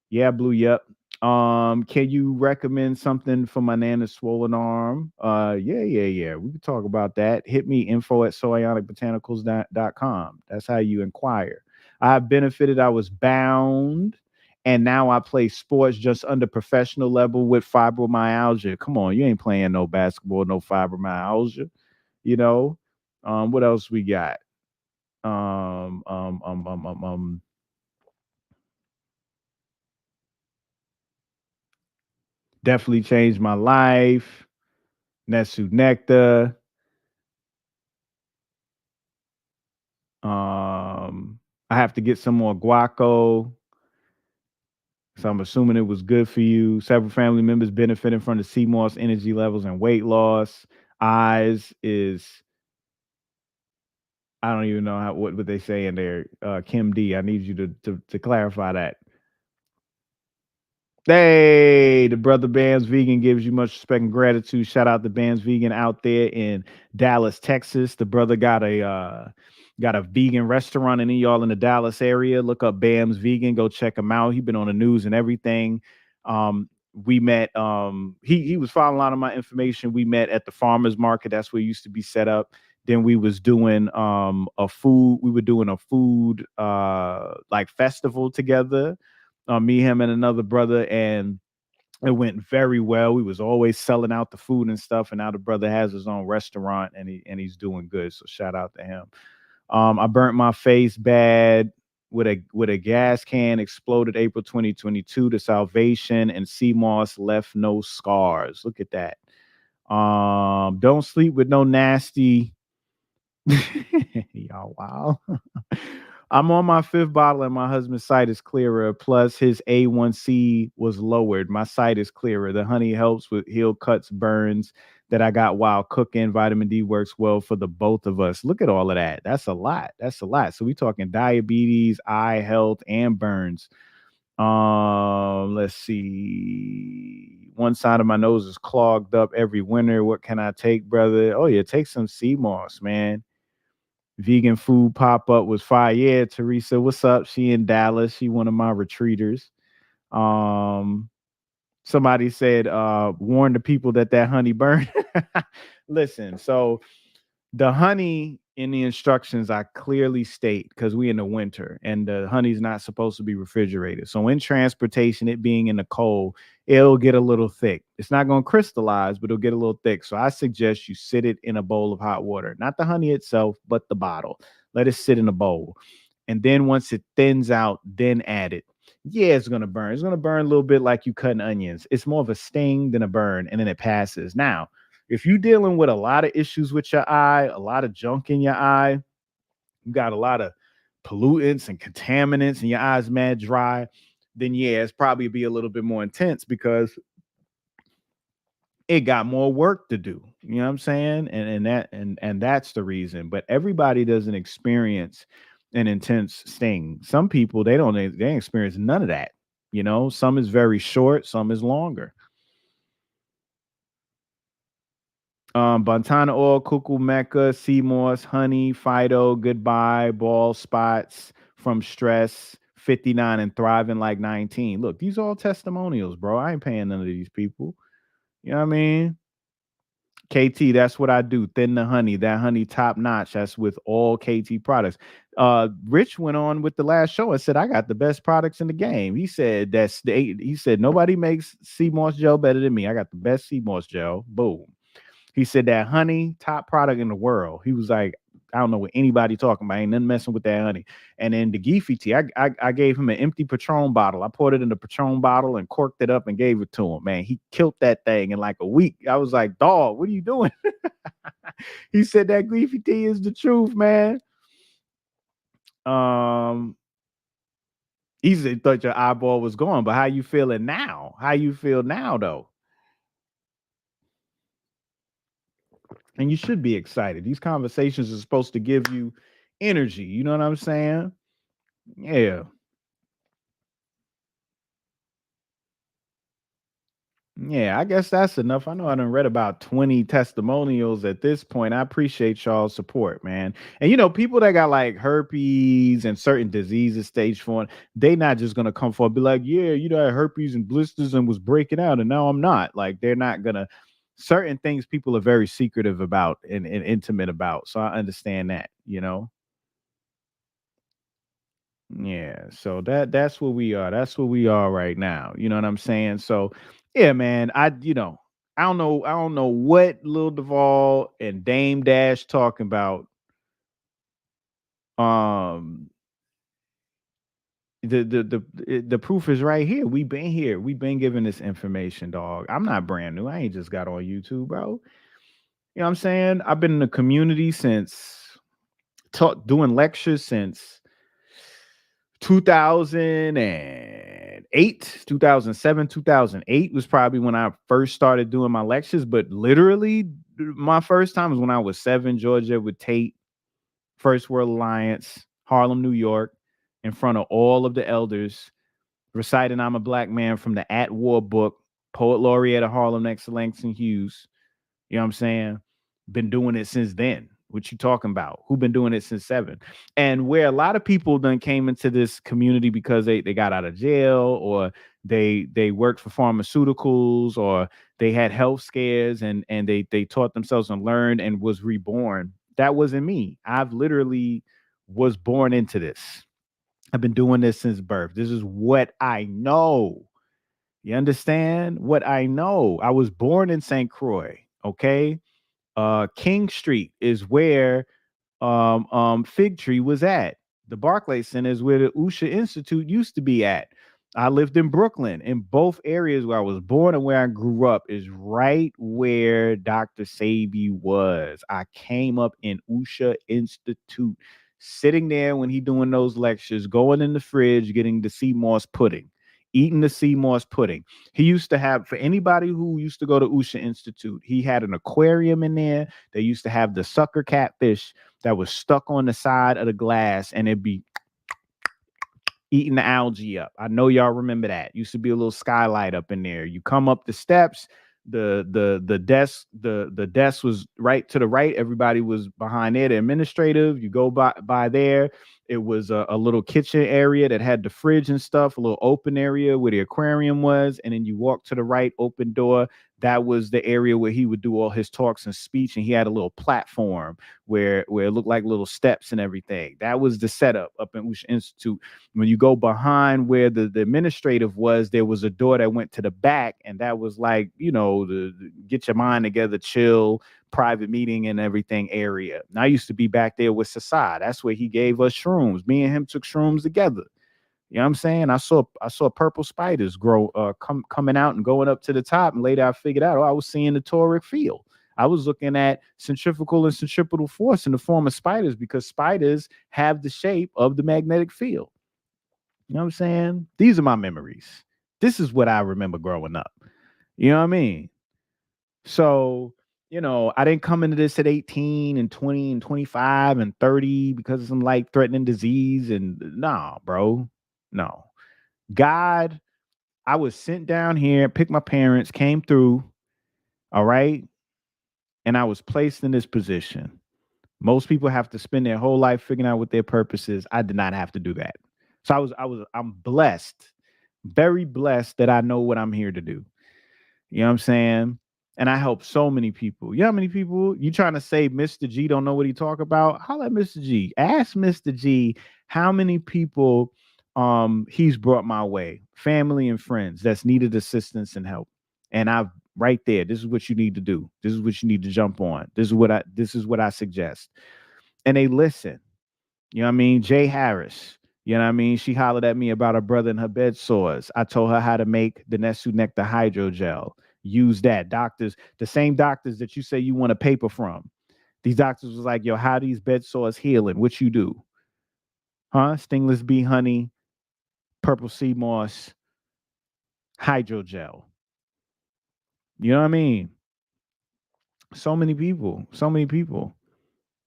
Yeah, Blue. Yep. Can you recommend something for my nana's swollen arm? Yeah. We can talk about that. Hit me info@soionicbotanicals.com. That's how you inquire. I've benefited. I was bound, and now I play sports just under professional level with fibromyalgia. Come on, you ain't playing no basketball, no fibromyalgia. You know. What else we got? Um, um, um, um, um, um. Definitely changed my life. Netsu Nectar. Um, I have to get some more guaco. So I'm assuming it was good for you. Several family members benefiting from the sea moss energy levels and weight loss. Eyes is I don't even know how what they say in there. Kim D. I need you to clarify that. Hey, the brother Bams Vegan gives you much respect and gratitude. Shout out to Bams Vegan out there in Dallas, Texas. The brother got a vegan restaurant. Any y'all in the Dallas area, look up Bams Vegan. Go check him out. He been on the news and everything. We met. He was following a lot of my information. We met at the farmers market. That's where it used to be set up. Then we was doing a food. We were doing a food like festival together, me, him, and another brother, and it went very well. We was always selling out the food and stuff, and now the brother has his own restaurant, and he's doing good. So shout out to him. I burnt my face bad with a gas can, exploded April 2022. The Salvation and sea moss left no scars. Look at that. Don't sleep with no nasty. Y'all, wow. I'm on my fifth bottle and my husband's sight is clearer. Plus, his A1C was lowered. My sight is clearer. The honey helps with heel cuts, burns that I got while cooking. Vitamin D works well for the both of us. Look at all of that. That's a lot. That's a lot. So we talking diabetes, eye health, and burns. Let's see. One side of my nose is clogged up every winter. What can I take, brother? Oh yeah, take some sea moss, man. Vegan food pop up was fire. Yeah, Teresa, what's up? She in Dallas. She one of my retreaters. Um, Somebody said, warn the people that honey burned. Listen, so the honey in the instructions I clearly state because we in the winter and the honey's not supposed to be refrigerated. So in transportation, it being in the cold, it'll get a little thick. It's not going to crystallize, but it'll get a little thick. So I suggest you sit it in a bowl of hot water, not the honey itself, but the bottle. Let it sit in a bowl. And then once it thins out, then add it. Yeah, it's going to burn. It's going to burn a little bit like you cutting onions. It's more of a sting than a burn, and then it passes. Now, if you're dealing with a lot of issues with your eye, a lot of junk in your eye, you got a lot of pollutants and contaminants, and your eyes mad dry, then yeah, it's probably be a little bit more intense because it got more work to do. You know what I'm saying? And that's the reason. But everybody doesn't experience an intense sting. Some people they experience none of that. You know, some is very short, some is longer. Bantana oil, cuckoo mecca, sea moss, honey, Fido, goodbye, ball spots from stress, 59 and thriving like 19. Look, these are all testimonials, bro. I ain't paying none of these people. You know what I mean? KT, that's what I do. Thin the honey, that honey top notch. That's with all KT products. Rich went on with the last show and said, I got the best products in the game. He said he said nobody makes sea moss gel better than me. I got the best sea moss gel. Boom. He said that honey, top product in the world. He was like, I don't know what anybody talking about. Ain't nothing messing with that honey. And then the Geefy tea, I gave him an empty Patron bottle. I poured it in the Patron bottle and corked it up and gave it to him. Man, he killed that thing in like a week. I was like, dog, what are you doing? He said that Geefy tea is the truth, man. Um, he said thought your eyeball was gone, but how you feeling now? How you feel now though? And you should be excited. These conversations are supposed to give you energy. You know what I'm saying? Yeah. Yeah, I guess that's enough. I know I done read about 20 testimonials at this point. I appreciate y'all's support, man. And people that got like herpes and certain diseases, stage 4, they not just gonna come forward and be like, yeah, I had herpes and blisters and was breaking out, and now I'm not. Like, they're not gonna certain things people are very secretive about and intimate about. So I understand that. Yeah, so that's what we are. That's what we are right now. You know what I'm saying? So, yeah, man. I don't know what Lil Duval and Dame Dash talking about. Um, the proof is right here. We been here. We been given this information, dog. I'm not brand new. I ain't just got on YouTube, bro. You know what I'm saying? I've been in the community since doing lectures since 2008, 2007, 2008 was probably when I first started doing my lectures. But literally, my first time was when I was 7, Georgia, with Tate, First World Alliance, Harlem, New York, in front of all of the elders, reciting I'm a Black Man from the At War book, Poet Laureate of Harlem next to Langston Hughes. You know what I'm saying? Been doing it since then. What you talking about? Who been doing it since 7? And where a lot of people then came into this community because they got out of jail, or they worked for pharmaceuticals, or they had health scares, and they taught themselves and learned and was reborn. That wasn't me. I've literally was born into this. I've been doing this since birth. This is what I know. You understand what I know? I was born in St. Croix. Okay. King Street is where Fig Tree was at. The Barclay Center is where the Usha Institute used to be at. I lived in Brooklyn. In both areas where I was born and where I grew up is right where Dr. Sabi was. I came up in Usha Institute, sitting there when he doing those lectures, going in the fridge, getting the sea moss pudding, eating the sea moss pudding. He used to have, for anybody who used to go to Usha Institute, he had an aquarium in there. They used to have the sucker catfish that was stuck on the side of the glass, and it'd be eating the algae up. I know y'all remember that. Used to be a little skylight up in there. You come up the steps, the desk was right to the right. Everybody was behind there. The administrative, you go by there. It was a little kitchen area that had the fridge and stuff, a little open area where the aquarium was, and then you walk to the right, open door. That was the area where he would do all his talks and speech, and he had a little platform where it looked like little steps and everything. That was the setup up in Usha Institute. When you go behind where the administrative was, there was a door that went to the back, and that was like, the get your mind together, chill, private meeting and everything area. And I used to be back there with Sasad. That's where he gave us shrooms. Me and him took shrooms together. You know what I'm saying? I saw purple spiders grow, coming out and going up to the top, and later I figured out, I was seeing the toric field. I was looking at centrifugal and centripetal force in the form of spiders, because spiders have the shape of the magnetic field. You know what I'm saying? These are my memories. This is what I remember growing up. You know what I mean? So, I didn't come into this at 18 and 20 and 25 and 30 because of some life threatening disease. And nah, bro. No. God, I was sent down here, picked my parents, came through. All right. And I was placed in this position. Most people have to spend their whole life figuring out what their purpose is. I did not have to do that. So I'm blessed, very blessed that I know what I'm here to do. You know what I'm saying? And I help so many people. You know how many people you trying to say Mr. G don't know what he talk about? Holla at Mr. G. Ask Mr. G how many people he's brought my way, family and friends that's needed assistance and help. And I've right there. This is what you need to do. This is what you need to jump on. This is what I suggest. And they listen. You know what I mean? Jay Harris. You know what I mean? She hollered at me about her brother and her bed sores. I told her how to make the Nesu Nectar hydrogel. Use that. Doctors, the same doctors that you say you want a paper from. These doctors was like, yo, how these bed sores healing? What you do? Huh? Stingless bee honey, purple sea moss, hydrogel. You know what I mean? So many people. So many people.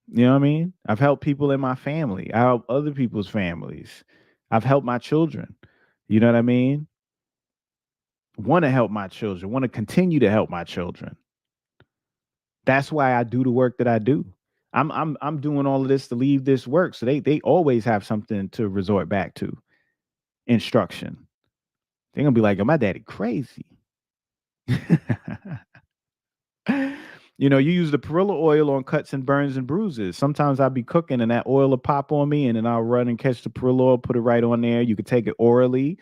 You know what I mean? I've helped people in my family. I help other people's families. I've helped my children. You know what I mean? Want to help my children, want to continue to help my children. That's why I do the work that I do. I'm doing all of this to leave this work. So they always have something to resort back to. Instruction. They're gonna be like, oh, my daddy crazy. You use the perilla oil on cuts and burns and bruises. Sometimes I'll be cooking and that oil will pop on me, and then I'll run and catch the perilla oil, put it right on there. You can take it orally.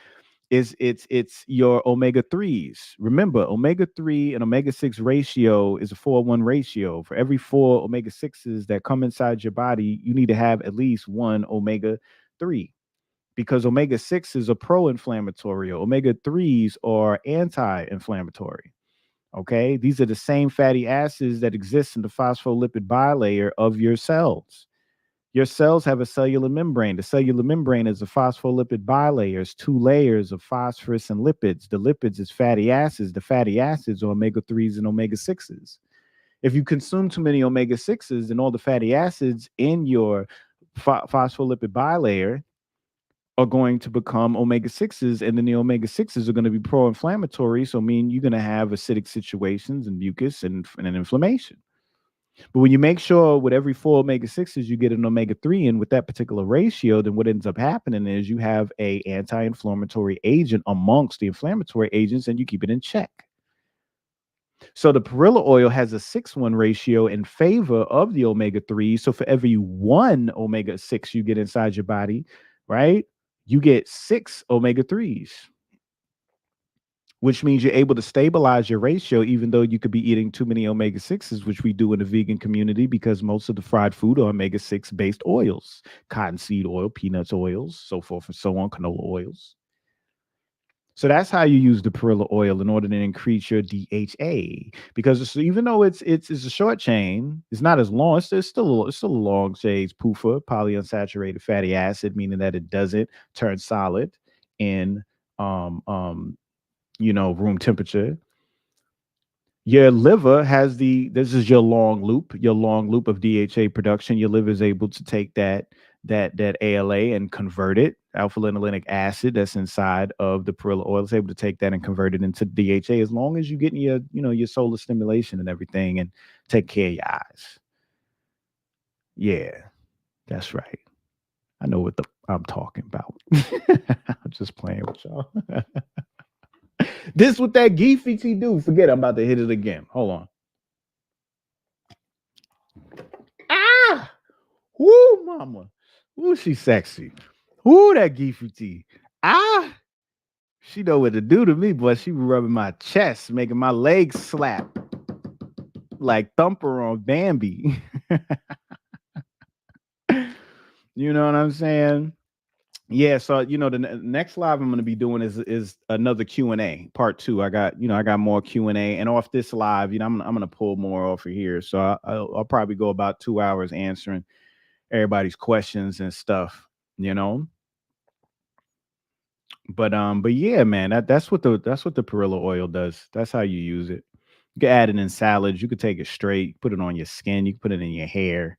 It's your omega-3s. Remember, omega-3 and omega-6 ratio is a 4:1 ratio. For every 4 omega-6s that come inside your body, you need to have at least one omega-3, because omega-6s are pro-inflammatory. Omega-3s are anti-inflammatory. Okay, these are the same fatty acids that exist in the phospholipid bilayer of your cells. Your cells have a cellular membrane. The cellular membrane is a phospholipid bilayer. It's two layers of phosphorus and lipids. The lipids is fatty acids. The fatty acids are omega 3s and omega 6s. If you consume too many omega 6s, then all the fatty acids in your phospholipid bilayer are going to become omega 6s, and then the omega 6s are going to be pro inflammatory. So, mean you're going to have acidic situations and mucus and an inflammation. But when you make sure with every four omega 6s you get an omega 3 in with that particular ratio, then what ends up happening is you have a anti-inflammatory agent amongst the inflammatory agents, and you keep it in check. So the perilla oil has a 6:1 ratio in favor of the omega 3. So for every one omega 6 you get inside your body, right, you get 6 omega 3s, which means you're able to stabilize your ratio, even though you could be eating too many omega 6s, which we do in the vegan community because most of the fried food are omega 6 based oils, cottonseed oil, peanuts oils, so forth and so on, canola oils. So that's how you use the perilla oil in order to increase your DHA. Because even though it's a short chain, it's not as long. It's still a long chain. It's PUFA, polyunsaturated fatty acid, meaning that it doesn't turn solid in um um room temperature. Your liver has this is your long loop of DHA production. Your liver is able to take that ALA and convert it, alpha linolenic acid that's inside of the perilla oil. It's able to take that and convert it into DHA as long as you're getting your solar stimulation and everything and take care of your eyes. Yeah, that's right. I know what I'm talking about. I'm just playing with y'all. This what that geefy do. Forget I'm about to hit it again. Hold on. Ah! Woo, mama. Woo, she's sexy. Woo, that geefy. Ah! She know what to do to me, boy. She be rubbing my chest, making my legs slap like Thumper on Bambi. You know what I'm saying? Yeah, so the next live I'm going to be doing is another Q&A, part 2. I got more Q&A, and off this live, I'm going to pull more off of here. So I'll probably go about 2 hours answering everybody's questions and stuff, you know. But yeah, man, that's what the perilla oil does. That's how you use it. You can add it in salads. You could take it straight, put it on your skin. You can put it in your hair.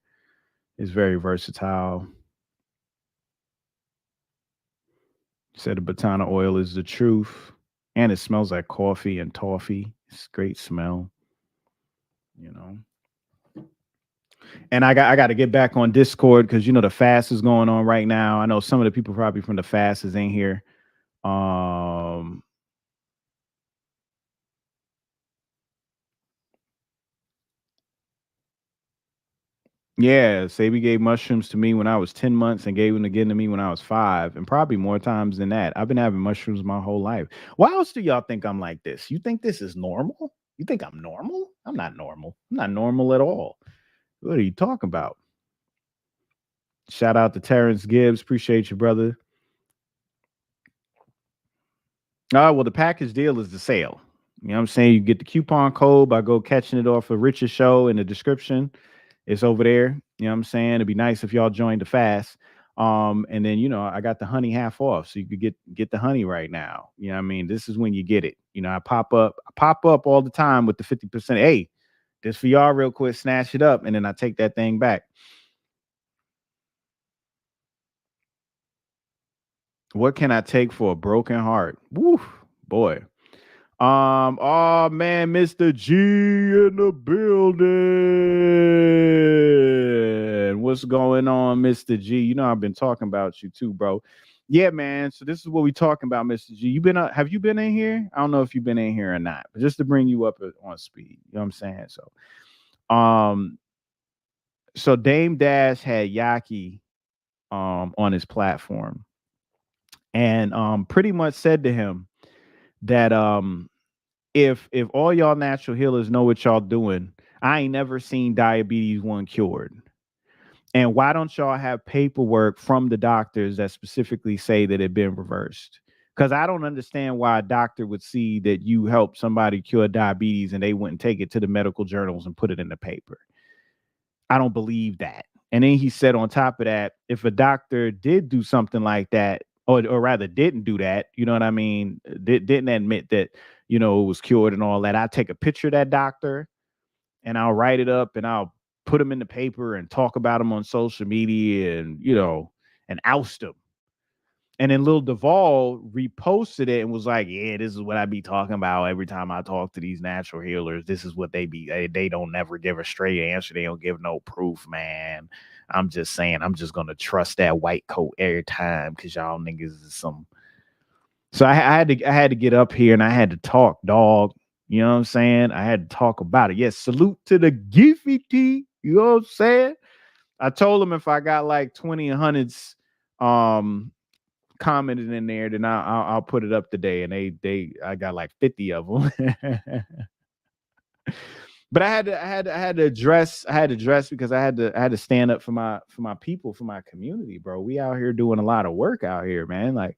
It's very versatile. Said the batana oil is the truth, and it smells like coffee and toffee. It's a great smell, you know. And I got to get back on Discord because the fast is going on right now. I know some of the people probably from the fast is in here. Um, Yeah, Sabi gave mushrooms to me when I was 10 months and gave them again to me when I was 5, and probably more times than that. I've been having mushrooms my whole life. Why else do y'all think I'm like this? You think this is normal? You think I'm normal? I'm not normal. I'm not normal at all. What are you talking about? Shout out to Terrence Gibbs. Appreciate you, brother. Well, the package deal is the sale. You know what I'm saying? You get the coupon code by go catching it off of Rich's show in the description. It's over there. You know what I'm saying? It'd be nice if y'all joined the fast. And then I got the honey half off, so you could get the honey right now. You know what I mean? This is when you get it. I pop up all the time with the 50%. Hey, this for y'all real quick, snatch it up, and then I take that thing back. What can I take for a broken heart? Woo, boy. Oh man, Mr. G in the building. What's going on, Mr. G? I've been talking about you too, bro. Yeah, man. So this is what we talking about, Mr. G. Have you been in here? I don't know if you've been in here or not, but just to bring you up on speed. You know what I'm saying? Um, so Dame Dash had Yaki on his platform and pretty much said to him that if all y'all natural healers know what y'all doing, I ain't never seen diabetes 1 cured. And why don't y'all have paperwork from the doctors that specifically say that it been reversed? Because I don't understand why a doctor would see that you help somebody cure diabetes and they wouldn't take it to the medical journals and put it in the paper. I don't believe that. And then he said on top of that, if a doctor did do something like that, or rather didn't do that, you know what I mean, didn't admit that, it was cured and all that, I take a picture of that doctor and I'll write it up and I'll put him in the paper and talk about him on social media and, and oust him. And then Lil Duval reposted it and was like, "Yeah, this is what I be talking about every time I talk to these natural healers. This is what they don't never give a straight answer. They don't give no proof, man. I'm just saying, I'm just gonna trust that white coat every time because y'all niggas is some." So I had to get up here and I had to talk, dog. You know what I'm saying? I had to talk about it. Yes, salute to the Giffy. You know what I'm saying? I told him if I got like 20 hundreds, commented in there, then I'll put it up today. And I got like 50 of them. But I had to address because I had to stand up for my people, for my community, bro. We out here doing a lot of work out here, man. Like,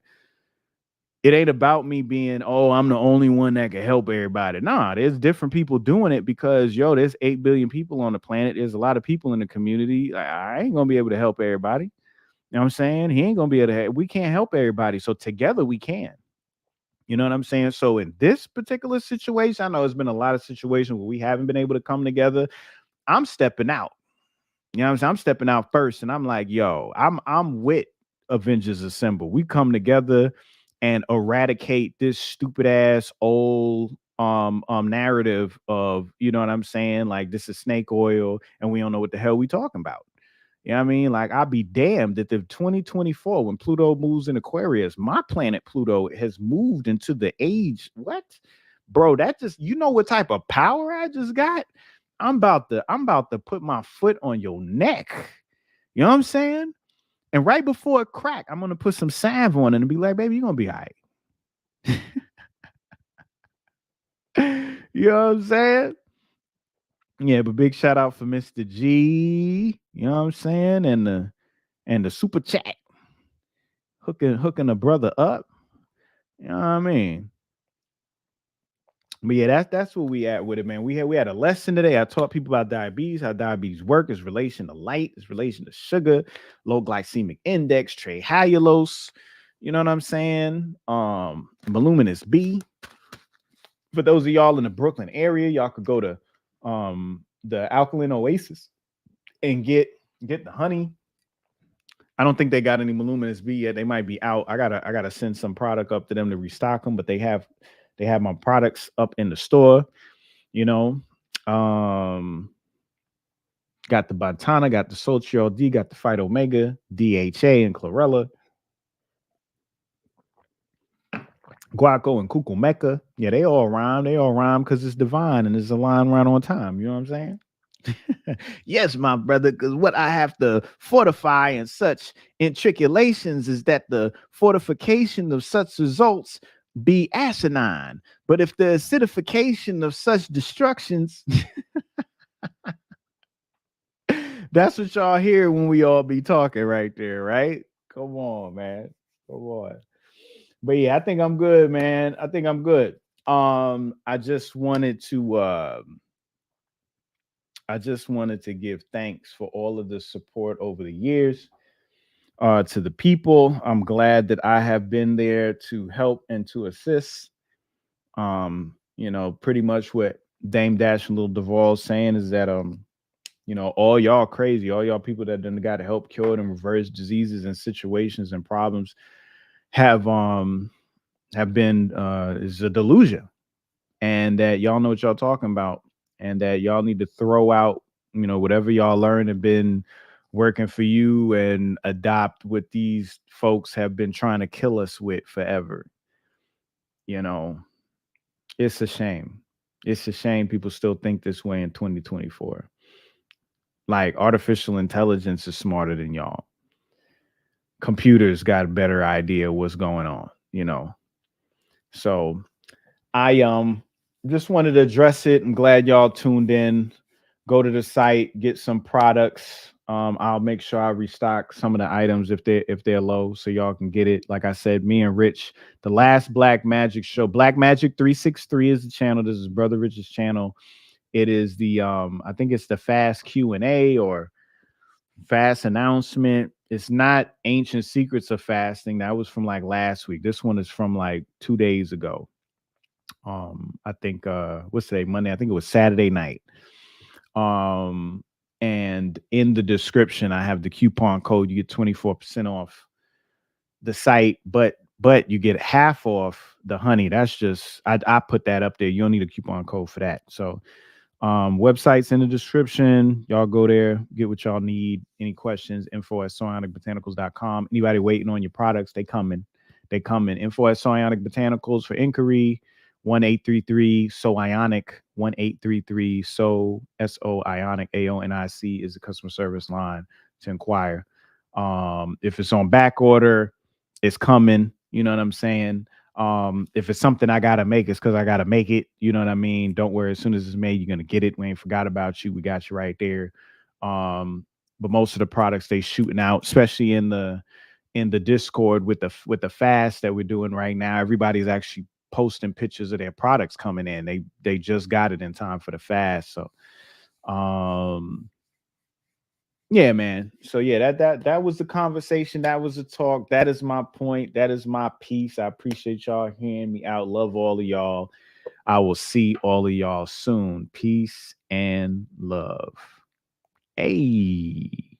it ain't about me being, oh, I'm the only one that can help everybody. Nah, there's different people doing it because, there's 8 billion people on the planet. There's a lot of people in the community. I ain't gonna be able to help everybody. You know what I'm saying? He ain't gonna be able to we can't help everybody. So together we can. You know what I'm saying? So in this particular situation, I know it's been a lot of situations where we haven't been able to come together. I'm stepping out. You know what I'm saying? I'm stepping out first and I'm like, yo, I'm with Avengers Assemble. We come together and eradicate this stupid ass old narrative of, you know what I'm saying? Like, this is snake oil and we don't know what the hell we talking about. You know what I mean? Like, I'll be damned if 2024, when Pluto moves in Aquarius, my planet Pluto has moved into the age. What? Bro, that just, what type of power I just got? I'm about to put my foot on your neck. You know what I'm saying? And right before it crack, I'm gonna put some salve on it and be like, baby, you're gonna be all right. You know what I'm saying? Yeah, but big shout out for Mr. G. You know what I'm saying? And the super chat hooking a brother up. You know what I mean? But yeah, that's where we at with it, man. We had a lesson today. I taught people about diabetes, how diabetes work, its relation to light, its relation to sugar, low glycemic index, trehallulose. You know what I'm saying? Voluminous B. For those of y'all in the Brooklyn area, y'all could go to the Alkaline Oasis and get the honey. I don't think they got any voluminous B yet. They might be out. I gotta send some product up to them to restock them, but they have my products up in the store. You know, got the Bantana, got the Sochiol D, got the Phyto Omega, DHA, and chlorella. Guaco and Cucumeca. Yeah, they all rhyme. They all rhyme because it's divine and it's a line right on time. You know what I'm saying? Yes, my brother, because what I have to fortify in such intriculations is that the fortification of such results be asinine. But if the acidification of such destructions, that's what y'all hear when we all be talking right there, right? Come on, man. Come on. But yeah, I think I'm good, man. I think I'm good. I just wanted to give thanks for all of the support over the years, to the people. I'm glad that I have been there to help and to assist. Pretty much what Dame Dash and Lil Duval saying is that all y'all crazy, all y'all people that done got to help cure and reverse diseases and situations and problems have been is a delusion, and that y'all know what y'all talking about, and that y'all need to throw out whatever y'all learned and been working for you and adopt what these folks have been trying to kill us with forever. you know it's a shame. It's a shame people still think this way in 2024. Like, artificial intelligence is smarter than y'all. Computers got a better idea what's going on. So I just wanted to address it. I'm glad y'all tuned in. Go to the site, get some products. I'll make sure I restock some of the items if they're low, so y'all can get it. Like I said, me and Rich, the last Black Magic show, Black Magic 363 is the channel. This is Brother Rich's channel. It is the I think it's the fast Q&A or Fast announcement. It's not ancient secrets of fasting. That was from like last week. This one is from like 2 days ago. I think what's today? Monday. I think it was Saturday night. Um, and in the description, I have the coupon code. You get 24% off the site, but you get half off the honey. That's just I put that up there. You don't need a coupon code for that. So websites in the description. Y'all go there, get what y'all need. Any questions, info@psionicbotanicals.com. Anybody waiting on your products, they coming. They coming. Info at Psionic Botanicals for inquiry. 1-833 so ionic 1-833 so ionic AONIC is the customer service line to inquire. If it's on back order, it's coming. You know what I'm saying? If it's something I gotta make, it's because I gotta make it. You know what I mean? Don't worry. As soon as it's made, you're gonna get it. We ain't forgot about you. We got you right there. Um, but most of the products they shooting out, especially in the Discord with the fast that we're doing right now, everybody's actually posting pictures of their products coming in. They just got it in time for the fast. So um yeah, man. So yeah, that was the conversation. That was the talk. That is my point. That is my piece. I appreciate y'all hearing me out. Love all of y'all. I will see all of y'all soon. Peace and love. Hey.